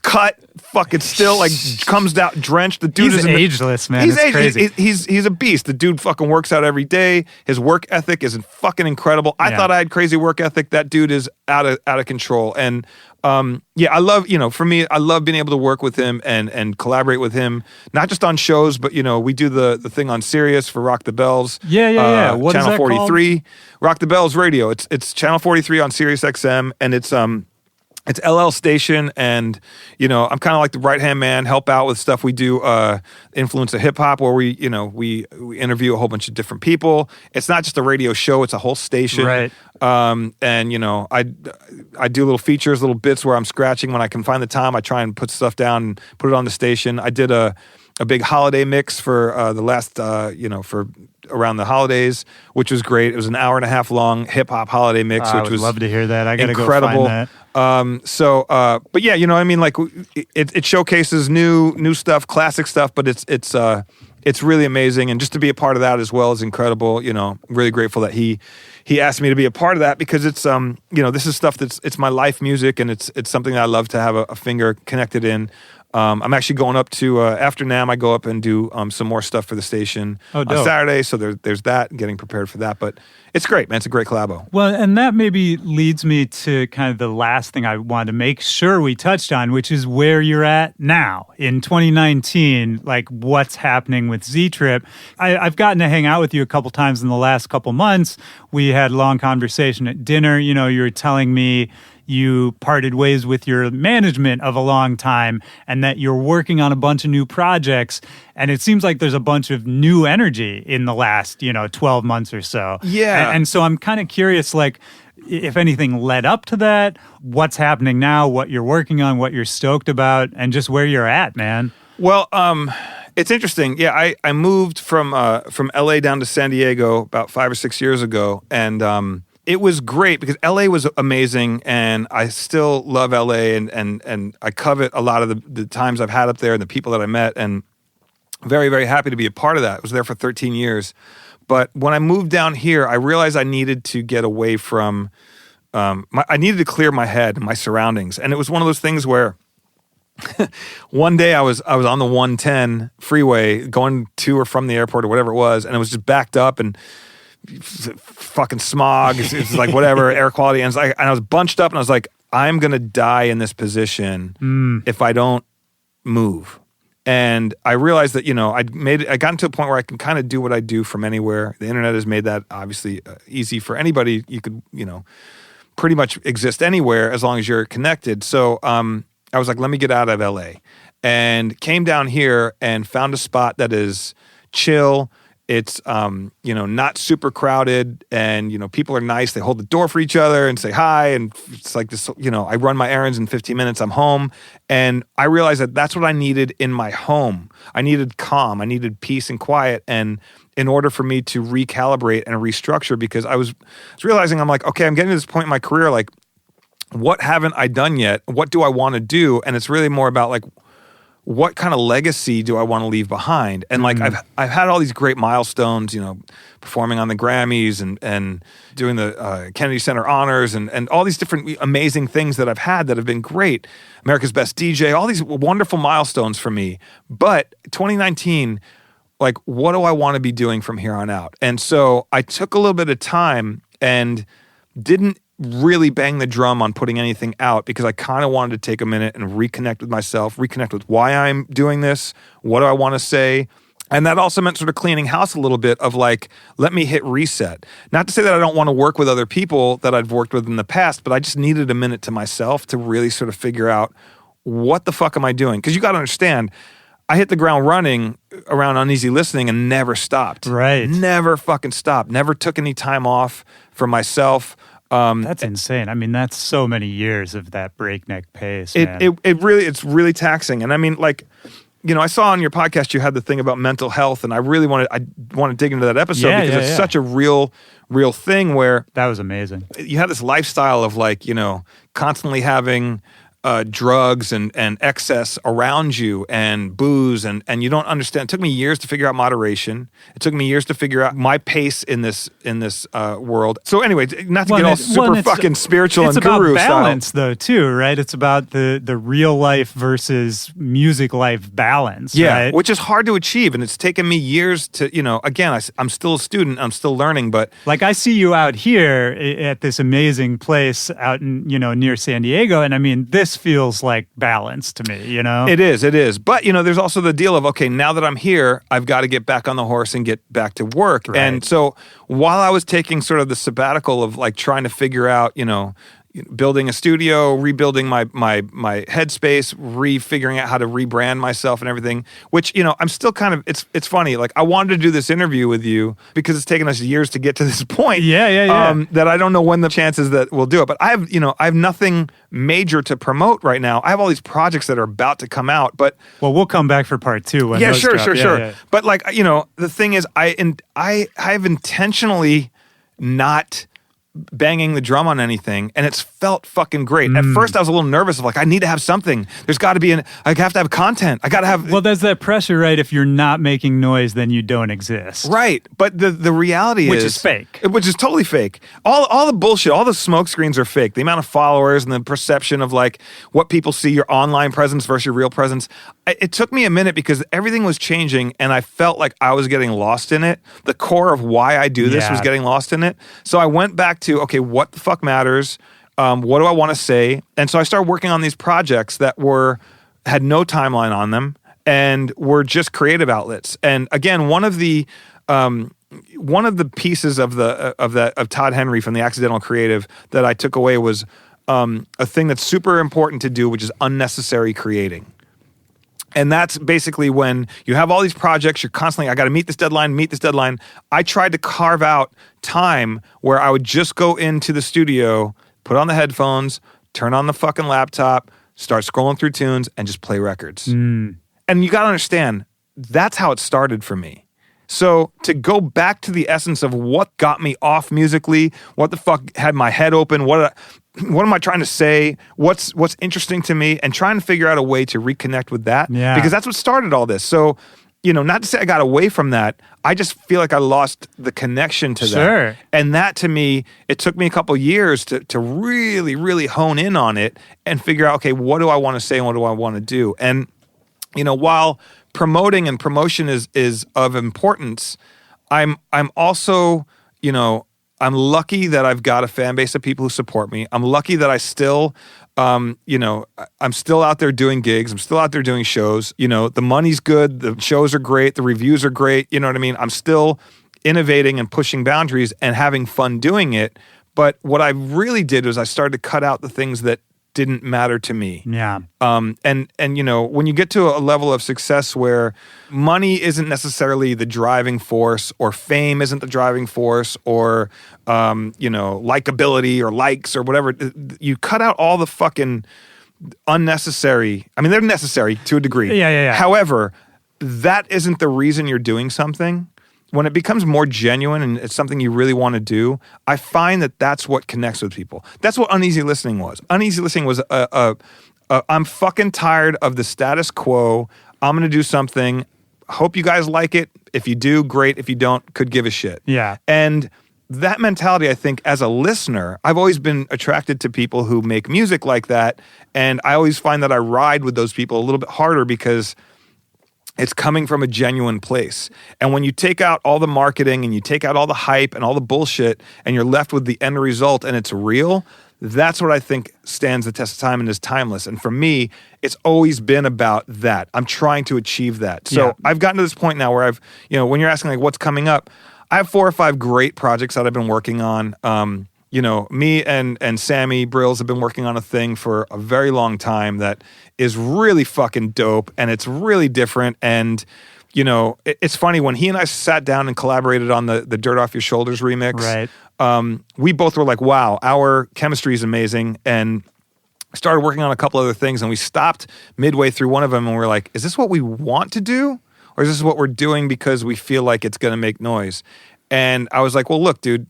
cut, fucking still, like, comes out drenched. The dude is ageless, man. He's ageless. Crazy. He's a beast. The dude fucking works out every day. His work ethic is fucking incredible. I thought I had crazy work ethic. That dude is out of control. And I love, for me, I love being able to work with him and collaborate with him, not just on shows, but, we do the thing on Sirius for Rock the Bells. Yeah. What Channel is that 43, called? Rock the Bells Radio. It's Channel 43 on Sirius XM, and it's LL Station, and I'm kind of like the right hand man, help out with stuff we do, influence of hip hop, where we interview a whole bunch of different people. It's not just a radio show; it's a whole station. Right. And I do little features, little bits where I'm scratching when I can find the time. I try and put stuff down and put it on the station. I did a big holiday mix for the last for around the holidays, which was great. It was an hour and a half long hip hop holiday mix, which was love to hear that. I gotta incredible. Go find that. But yeah, like, it showcases new stuff, classic stuff, but it's it's really amazing. And just to be a part of that as well is incredible. You know, really grateful that he asked me to be a part of that, because it's this is stuff it's my life music, and it's something that I love to have a finger connected in. I'm actually going up to after NAMM. I go up and do some more stuff for the station on Saturday. So there's that, getting prepared for that. But it's great, man. It's a great collabo. Well, and that maybe leads me to kind of the last thing I wanted to make sure we touched on, which is where you're at now in 2019. Like, what's happening with Z-Trip? I've gotten to hang out with you a couple times in the last couple months. We had a long conversation at dinner. You know, you were telling me you parted ways with your management of a long time, and that you're working on a bunch of new projects. And it seems like there's a bunch of new energy in the last, 12 months or so. Yeah. And so I'm kind of curious, like, if anything led up to that, what's happening now, what you're working on, what you're stoked about, and just where you're at, man. Well, it's interesting. Yeah, I moved from LA down to San Diego about 5 or 6 years ago, and it was great because LA was amazing, and I still love LA, and I covet a lot of the times I've had up there and the people that I met, and very, very happy to be a part of that. I was there for 13 years. But when I moved down here, I realized I needed to get away from, I needed to clear my head and my surroundings. And it was one of those things where one day I was on the 110 freeway going to or from the airport or whatever it was, and it was just backed up and fucking smog. It's like whatever, air quality. And I was bunched up, and I was like, I'm going to die in this position if I don't move. And I realized that, I got into a point where I can kind of do what I do from anywhere. The internet has made that obviously easy for anybody. You could, pretty much exist anywhere as long as you're connected. So I was like, let me get out of LA, and came down here and found a spot that is chill. It's, not super crowded, and, people are nice. They hold the door for each other and say hi. And it's like this, I run my errands in 15 minutes, I'm home. And I realized that that's what I needed in my home. I needed calm. I needed peace and quiet. And in order for me to recalibrate and restructure, because I was realizing, I'm like, okay, I'm getting to this point in my career, like, what haven't I done yet? What do I want to do? And it's really more about like, what kind of legacy do I want to leave behind? And like, I've had all these great milestones, performing on the Grammys and doing the Kennedy Center Honors and all these different amazing things that I've had that have been great. America's Best DJ, all these wonderful milestones for me. But 2019, like, what do I want to be doing from here on out? And so I took a little bit of time and didn't really bang the drum on putting anything out, because I kind of wanted to take a minute and reconnect with myself, reconnect with why I'm doing this, what do I want to say. And that also meant sort of cleaning house a little bit of like, let me hit reset. Not to say that I don't want to work with other people that I've worked with in the past, but I just needed a minute to myself to really sort of figure out, what the fuck am I doing? Because you got to understand, I hit the ground running around Uneasy Listening and never stopped. Right. Never fucking stopped. Never took any time off for myself. That's insane. I mean, that's so many years of that breakneck pace. It's really taxing. And I mean, like, I saw on your podcast you had the thing about mental health, and I want to dig into that episode because it's such a real thing where that was amazing. You have this lifestyle of like, constantly having drugs and excess around you and booze and you don't understand. It took me years to figure out moderation. It took me years to figure out my pace in this world. So anyway, not to get all super fucking spiritual and guru style. It's about balance though too, right? It's about the real life versus music life balance, right? Which is hard to achieve, and it's taken me years to, again, I'm still a student, I'm still learning, but like I see you out here at this amazing place out in, near San Diego, and I mean, this feels like balance to me, It is. But, there's also the deal of, okay, now that I'm here, I've got to get back on the horse and get back to work. Right. And so while I was taking sort of the sabbatical of like trying to figure out, building a studio, rebuilding my headspace, refiguring out how to rebrand myself and everything, which, I'm still kind of, it's funny. Like, I wanted to do this interview with you because it's taken us years to get to this point. Yeah. That I don't know when the chances that we'll do it. But I have nothing major to promote right now. I have all these projects that are about to come out, but. Well, we'll come back for part 2. When those sure. drop. Yeah. But like, the thing is, I've intentionally not banging the drum on anything, and it's felt fucking great. At first, I was a little nervous of like, I need to have something. There's got to be I have to have content. I got to have. Well, there's that pressure, right? If you're not making noise, then you don't exist. Right, but the reality Which is fake. Which is totally fake. All the bullshit, all the smoke screens are fake. The amount of followers and the perception of like what people see, your online presence versus your real presence. It took me a minute because everything was changing, and I felt like I was getting lost in it. The core of why I do this was getting lost in it. So I went back to, okay, what the fuck matters? What do I want to say? And so I started working on these projects that had no timeline on them and were just creative outlets. And again, one of the pieces of Todd Henry from the Accidental Creative that I took away was a thing that's super important to do, which is unnecessary creating. And that's basically when you have all these projects, you're constantly, I got to meet this deadline. I tried to carve out time where I would just go into the studio, put on the headphones, turn on the fucking laptop, start scrolling through tunes, and just play records. And you got to understand, that's how it started for me. So to go back to the essence of what got me off musically, what the fuck had my head open, what am I trying to say, what's interesting to me, and trying to figure out a way to reconnect with that. Yeah. Because that's what started all this. So, not to say I got away from that, I just feel like I lost the connection to that. Sure. And that to me, it took me a couple years to really, really hone in on it and figure out, okay, what do I want to say and what do I want to do? And, while promoting and promotion is of importance, I'm also, I'm lucky that I've got a fan base of people who support me. I'm lucky that I still, I'm still out there doing gigs. I'm still out there doing shows. The money's good. The shows are great. The reviews are great. You know what I mean? I'm still innovating and pushing boundaries and having fun doing it. But what I really did was I started to cut out the things that didn't matter to me. Yeah. And when you get to a level of success where money isn't necessarily the driving force, or fame isn't the driving force, or likability or likes or whatever, you cut out all the fucking unnecessary. I mean, they're necessary to a degree. Yeah. However, that isn't the reason you're doing something. When it becomes more genuine and it's something you really want to do, I find that that's what connects with people. That's what uneasy listening was. Uneasy listening was I'm fucking tired of the status quo. I'm going to do something. Hope you guys like it. If you do, great. If you don't, could give a shit. Yeah. And that mentality, I think, as a listener, I've always been attracted to people who make music like that. And I always find that I ride with those people a little bit harder because it's coming from a genuine place. And when you take out all the marketing and you take out all the hype and all the bullshit and you're left with the end result and it's real, that's what I think stands the test of time and is timeless. And for me, it's always been about that. I'm trying to achieve that. So I've gotten to this point now where I've, when you're asking like what's coming up, I have 4 or 5 great projects that I've been working on. Me and Sammy Brills have been working on a thing for a very long time that is really fucking dope, and it's really different. And, it's funny, when he and I sat down and collaborated on the Dirt Off Your Shoulders remix, right. We both were like, wow, our chemistry is amazing, and started working on a couple other things, and we stopped midway through one of them, and we're like, is this what we want to do? Or is this what we're doing because we feel like it's going to make noise? And I was like, well, look, dude,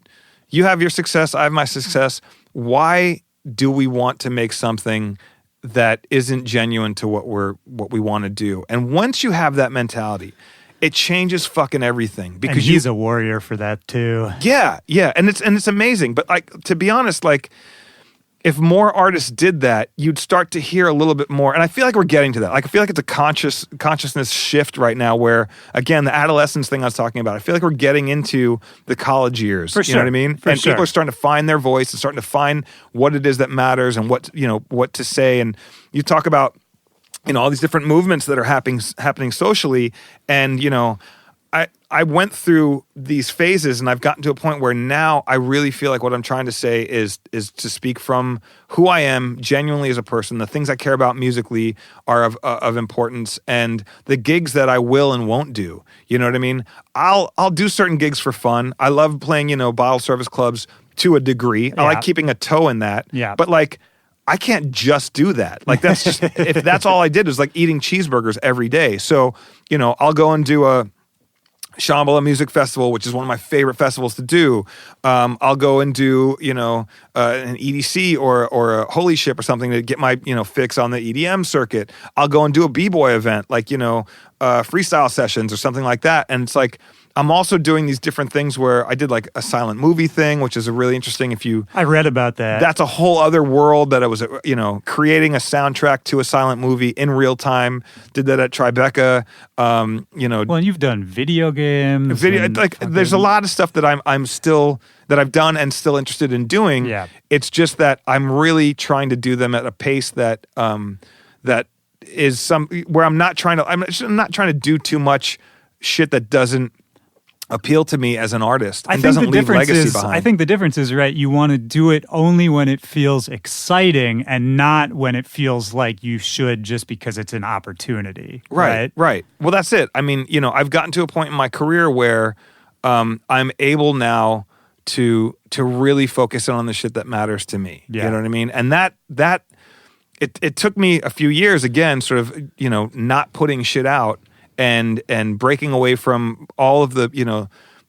you have your success, I have my success. Why do we want to make something that isn't genuine to what we want to do? And once you have that mentality, it changes fucking everything. Because and he's a warrior for that too. Yeah, and it's amazing. But like, to be honest, like, if more artists did that, you'd start to hear a little bit more. And I feel like we're getting to that. Like, I feel like it's a consciousness shift right now where, again, the adolescence thing I was talking about, I feel like we're getting into the college years. For sure. You know what I mean? For and sure. people are starting to find their voice and starting to find what it is that matters and what to say. And you talk about, all these different movements that are happening socially. And, I went through these phases, and I've gotten to a point where now I really feel like what I'm trying to say is to speak from who I am genuinely as a person. The things I care about musically are of importance, and the gigs that I will and won't do. You know what I mean? I'll do certain gigs for fun. I love playing, bottle service clubs to a degree. I like keeping a toe in that. Yeah. But like, I can't just do that. Like, that's just if that's all I did was like eating cheeseburgers every day. So, I'll go and do a Shambhala Music Festival, which is one of my favorite festivals to do. I'll go and do, an EDC or a Holy Ship or something to get my, fix on the EDM circuit. I'll go and do a B-boy event, like, freestyle sessions or something like that. And it's like, I'm also doing these different things where I did like a silent movie thing, which is a really interesting. I read about that. That's a whole other world that I was, creating a soundtrack to a silent movie in real time. Did that at Tribeca. Well, and you've done video games. There's a lot of stuff that I'm still that I've done and still interested in doing. Yeah. It's just that I'm really trying to do them at a pace that that is where I'm not trying to do too much shit that doesn't appeal to me as an artist and doesn't leave legacy behind. I think the difference is, right, you want to do it only when it feels exciting and not when it feels like you should just because it's an opportunity. Right. Well, that's it. I mean, I've gotten to a point in my career where I'm able now to really focus on the shit that matters to me. Yeah. You know what I mean? And that it took me a few years, again, sort of, not putting shit out and breaking away from all of the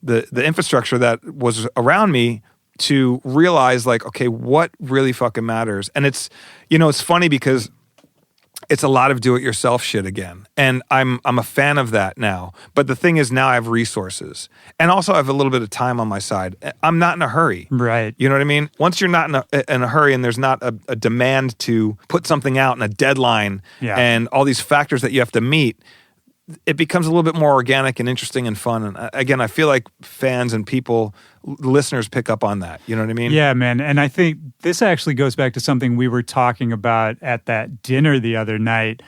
the infrastructure that was around me to realize, like, okay, what really fucking matters. And it's it's funny because it's a lot of do-it-yourself shit again, and I'm a fan of that now. But the thing is, now I have resources, and also I have a little bit of time on my side. I'm not in a hurry, right? You know what I mean? Once you're not in a hurry, and there's not a demand to put something out and a deadline, and all these factors that you have to meet, it becomes a little bit more organic and interesting and fun. And again, I feel like fans and people, listeners, pick up on that. You know what I mean? Yeah, man. And I think this actually goes back to something we were talking about at that dinner the other night.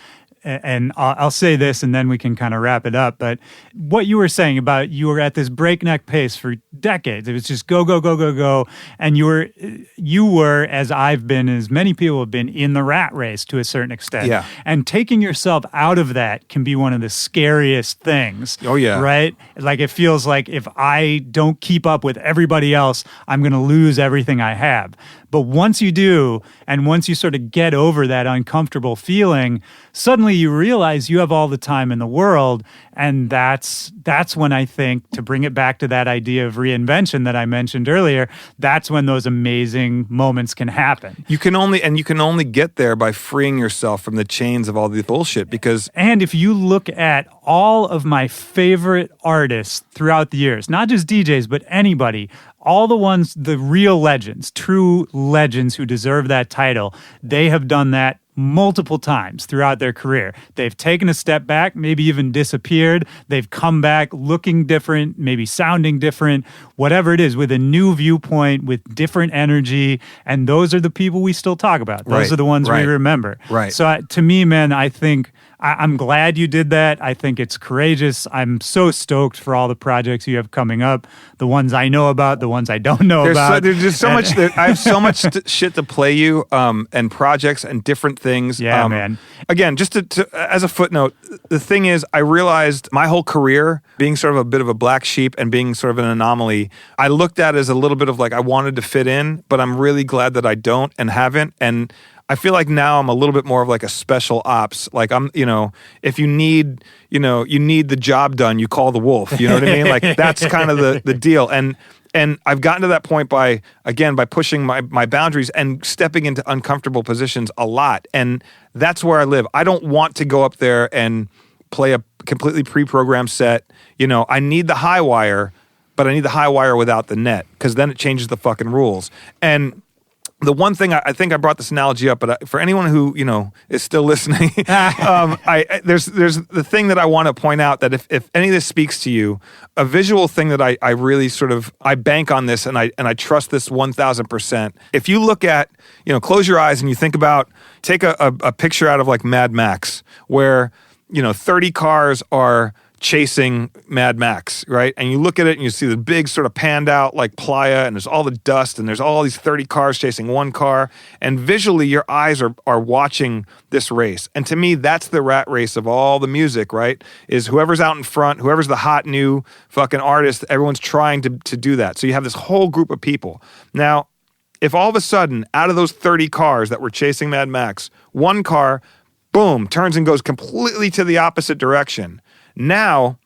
And I'll say this and then we can kind of wrap it up. But what you were saying about you were at this breakneck pace for decades. It was just go, go, go, go, go. And you were, as I've been, as many people have been, in the rat race to a certain extent. Yeah. And taking yourself out of that can be one of the scariest things. Oh, yeah. Right? Like, it feels like if I don't keep up with everybody else, I'm going to lose everything I have. But once you do, and once you sort of get over that uncomfortable feeling, suddenly you realize you have all the time in the world. And that's when, I think, to bring it back to that idea of reinvention that I mentioned earlier, that's when those amazing moments can happen. You can only get there by freeing yourself from the chains of all the bullshit. And if you look at all of my favorite artists throughout the years, not just DJs, but anybody, all the ones, the real legends, true legends who deserve that title, they have done that multiple times throughout their career. They've taken a step back, maybe even disappeared. They've come back looking different, maybe sounding different, whatever it is, with a new viewpoint, with different energy. And those are the people we still talk about. Those are the ones we remember. Right. So to me, man, I think I'm glad you did that. I think it's courageous. I'm so stoked for all the projects you have coming up, the ones I know about, the ones I don't know about. There's just so much. I have so much shit to play you, and projects and different things. Yeah, man. Again, just to as a footnote, the thing is, I realized my whole career being sort of a bit of a black sheep and being sort of an anomaly, I looked at as a little bit of like I wanted to fit in, but I'm really glad that I don't and haven't. And I feel like now I'm a little bit more of like a special ops. Like I'm, if you need the job done, you call the wolf. You know what I mean? Like that's kind of the deal. And I've gotten to that point by pushing my boundaries and stepping into uncomfortable positions a lot. And that's where I live. I don't want to go up there and play a completely pre-programmed set. I need the high wire, but I need the high wire without the net, because then it changes the fucking rules. And the one thing, I think I brought this analogy up, but for anyone who, is still listening, there's the thing that I want to point out, that if any of this speaks to you, a visual thing that I really sort of, I bank on this and I trust this 1,000%. If you look at, close your eyes and you think about, take a picture out of like Mad Max, where, 30 cars are chasing Mad Max, right? And you look at it and you see the big sort of panned out like playa, and there's all the dust, and there's all these 30 cars chasing one car, and visually your eyes are watching this race. And to me, that's the rat race of all the music, right? Is whoever's out in front, whoever's the hot new fucking artist, everyone's trying to do that. So you have this whole group of people. Now, if all of a sudden, out of those 30 cars that were chasing Mad Max, one car, boom, turns and goes completely to the opposite direction. Now,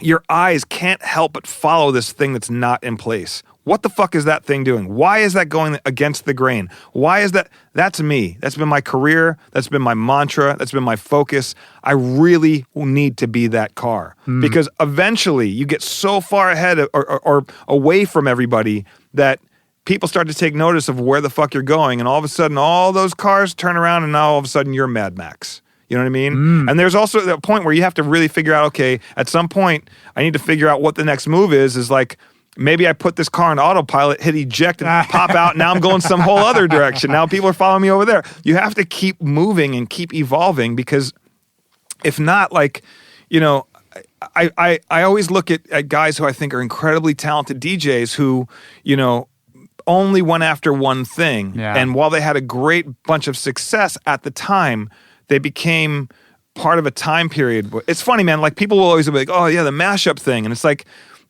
your eyes can't help but follow this thing that's not in place. What the fuck is that thing doing? Why is that going against the grain? Why is that? That's me. That's been my career. That's been my mantra. That's been my focus. I really need to be that car because eventually you get so far ahead or away from everybody that people start to take notice of where the fuck you're going. And all of a sudden, all those cars turn around and now all of a sudden you're Mad Max. You know what I mean? And there's also that point where you have to really figure out, okay, at some point, I need to figure out what the next move is like, maybe I put this car on autopilot, hit eject, and pop out. Now I'm going some whole other direction. Now people are following me over there. You have to keep moving and keep evolving because if not, like, you know, I always look at guys who I think are incredibly talented DJs who, you know, only went after one thing. Yeah. And while they had a great bunch of success at the time, they became part of a time period. It's funny, man. Like people will always be like, oh yeah, the mashup thing. And it's like,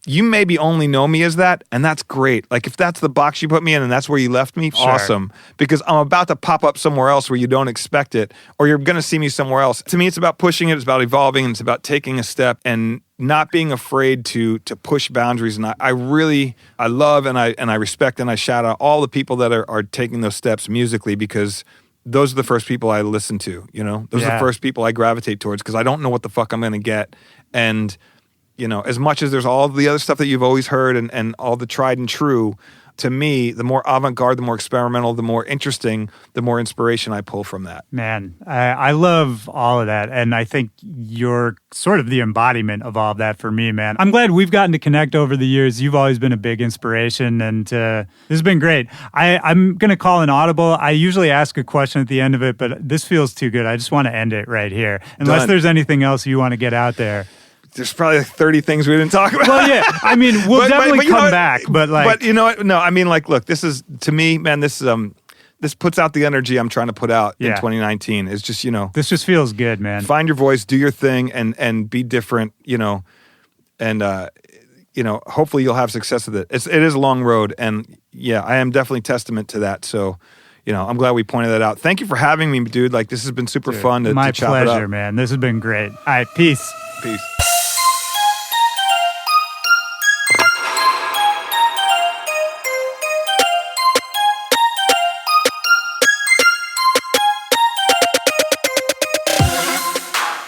you maybe only know me as that, and that's great. Like, if that's the box you put me in and that's where you left me, awesome. Because I'm about to pop up somewhere else where you don't expect it, or you're going to see me somewhere else. To me, it's about pushing it, it's about evolving, and it's about taking a step and not being afraid to push boundaries. And I love and I respect and I shout out all the people that are taking those steps musically because those are the first people I listen to, you know? Those are the first people I gravitate towards because I don't know what the fuck I'm going to get. And you know, as much as there's all the other stuff that you've always heard and all the tried and true, to me, the more avant-garde, the more experimental, the more interesting, the more inspiration I pull from that. Man, I love all of that. And I think you're sort of the embodiment of all of that for me, man. I'm glad we've gotten to connect over the years. You've always been a big inspiration, and this has been great. I'm going to call an audible. I usually ask a question at the end of it, but this feels too good. I just want to end it right here. Unless there's anything else you want to get out there. There's probably like 30 things we didn't talk about. Well, yeah. I mean, we'll definitely come back. But you know what? No, I mean, like, look, this is, to me, man, this puts out the energy I'm trying to put out in 2019. It's just, you know. This just feels good, man. Find your voice, do your thing, and be different, you know. And, you know, hopefully you'll have success with it. It is a long road. And, yeah, I am definitely testament to that. So, you know, I'm glad we pointed that out. Thank you for having me, dude. Like, this has been super fun to chop it up. My pleasure, man. This has been great. All right, peace. Peace.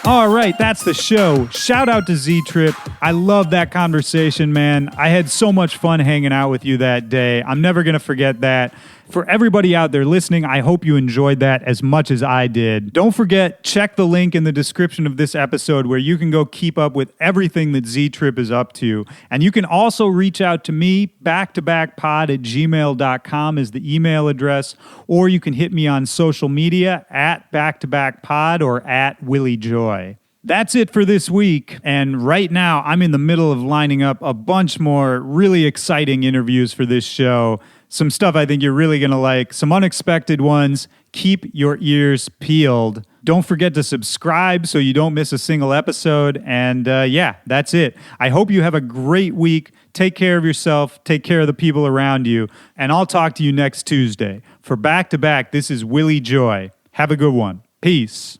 All right, that's the show. Shout out to Z-Trip. I love that conversation, man. I had so much fun hanging out with you that day. I'm never going to forget that. For everybody out there listening, I hope you enjoyed that as much as I did. Don't forget, check the link in the description of this episode where you can go keep up with everything that Z-Trip is up to. And you can also reach out to me, backtobackpod@gmail.com is the email address, or you can hit me on social media @backtobackpod or @WillyJoy. That's it for this week. And right now, I'm in the middle of lining up a bunch more really exciting interviews for this show. Some stuff I think you're really going to like. Some unexpected ones. Keep your ears peeled. Don't forget to subscribe so you don't miss a single episode. And yeah, that's it. I hope you have a great week. Take care of yourself. Take care of the people around you. And I'll talk to you next Tuesday. For Back to Back, this is Willy Joy. Have a good one. Peace.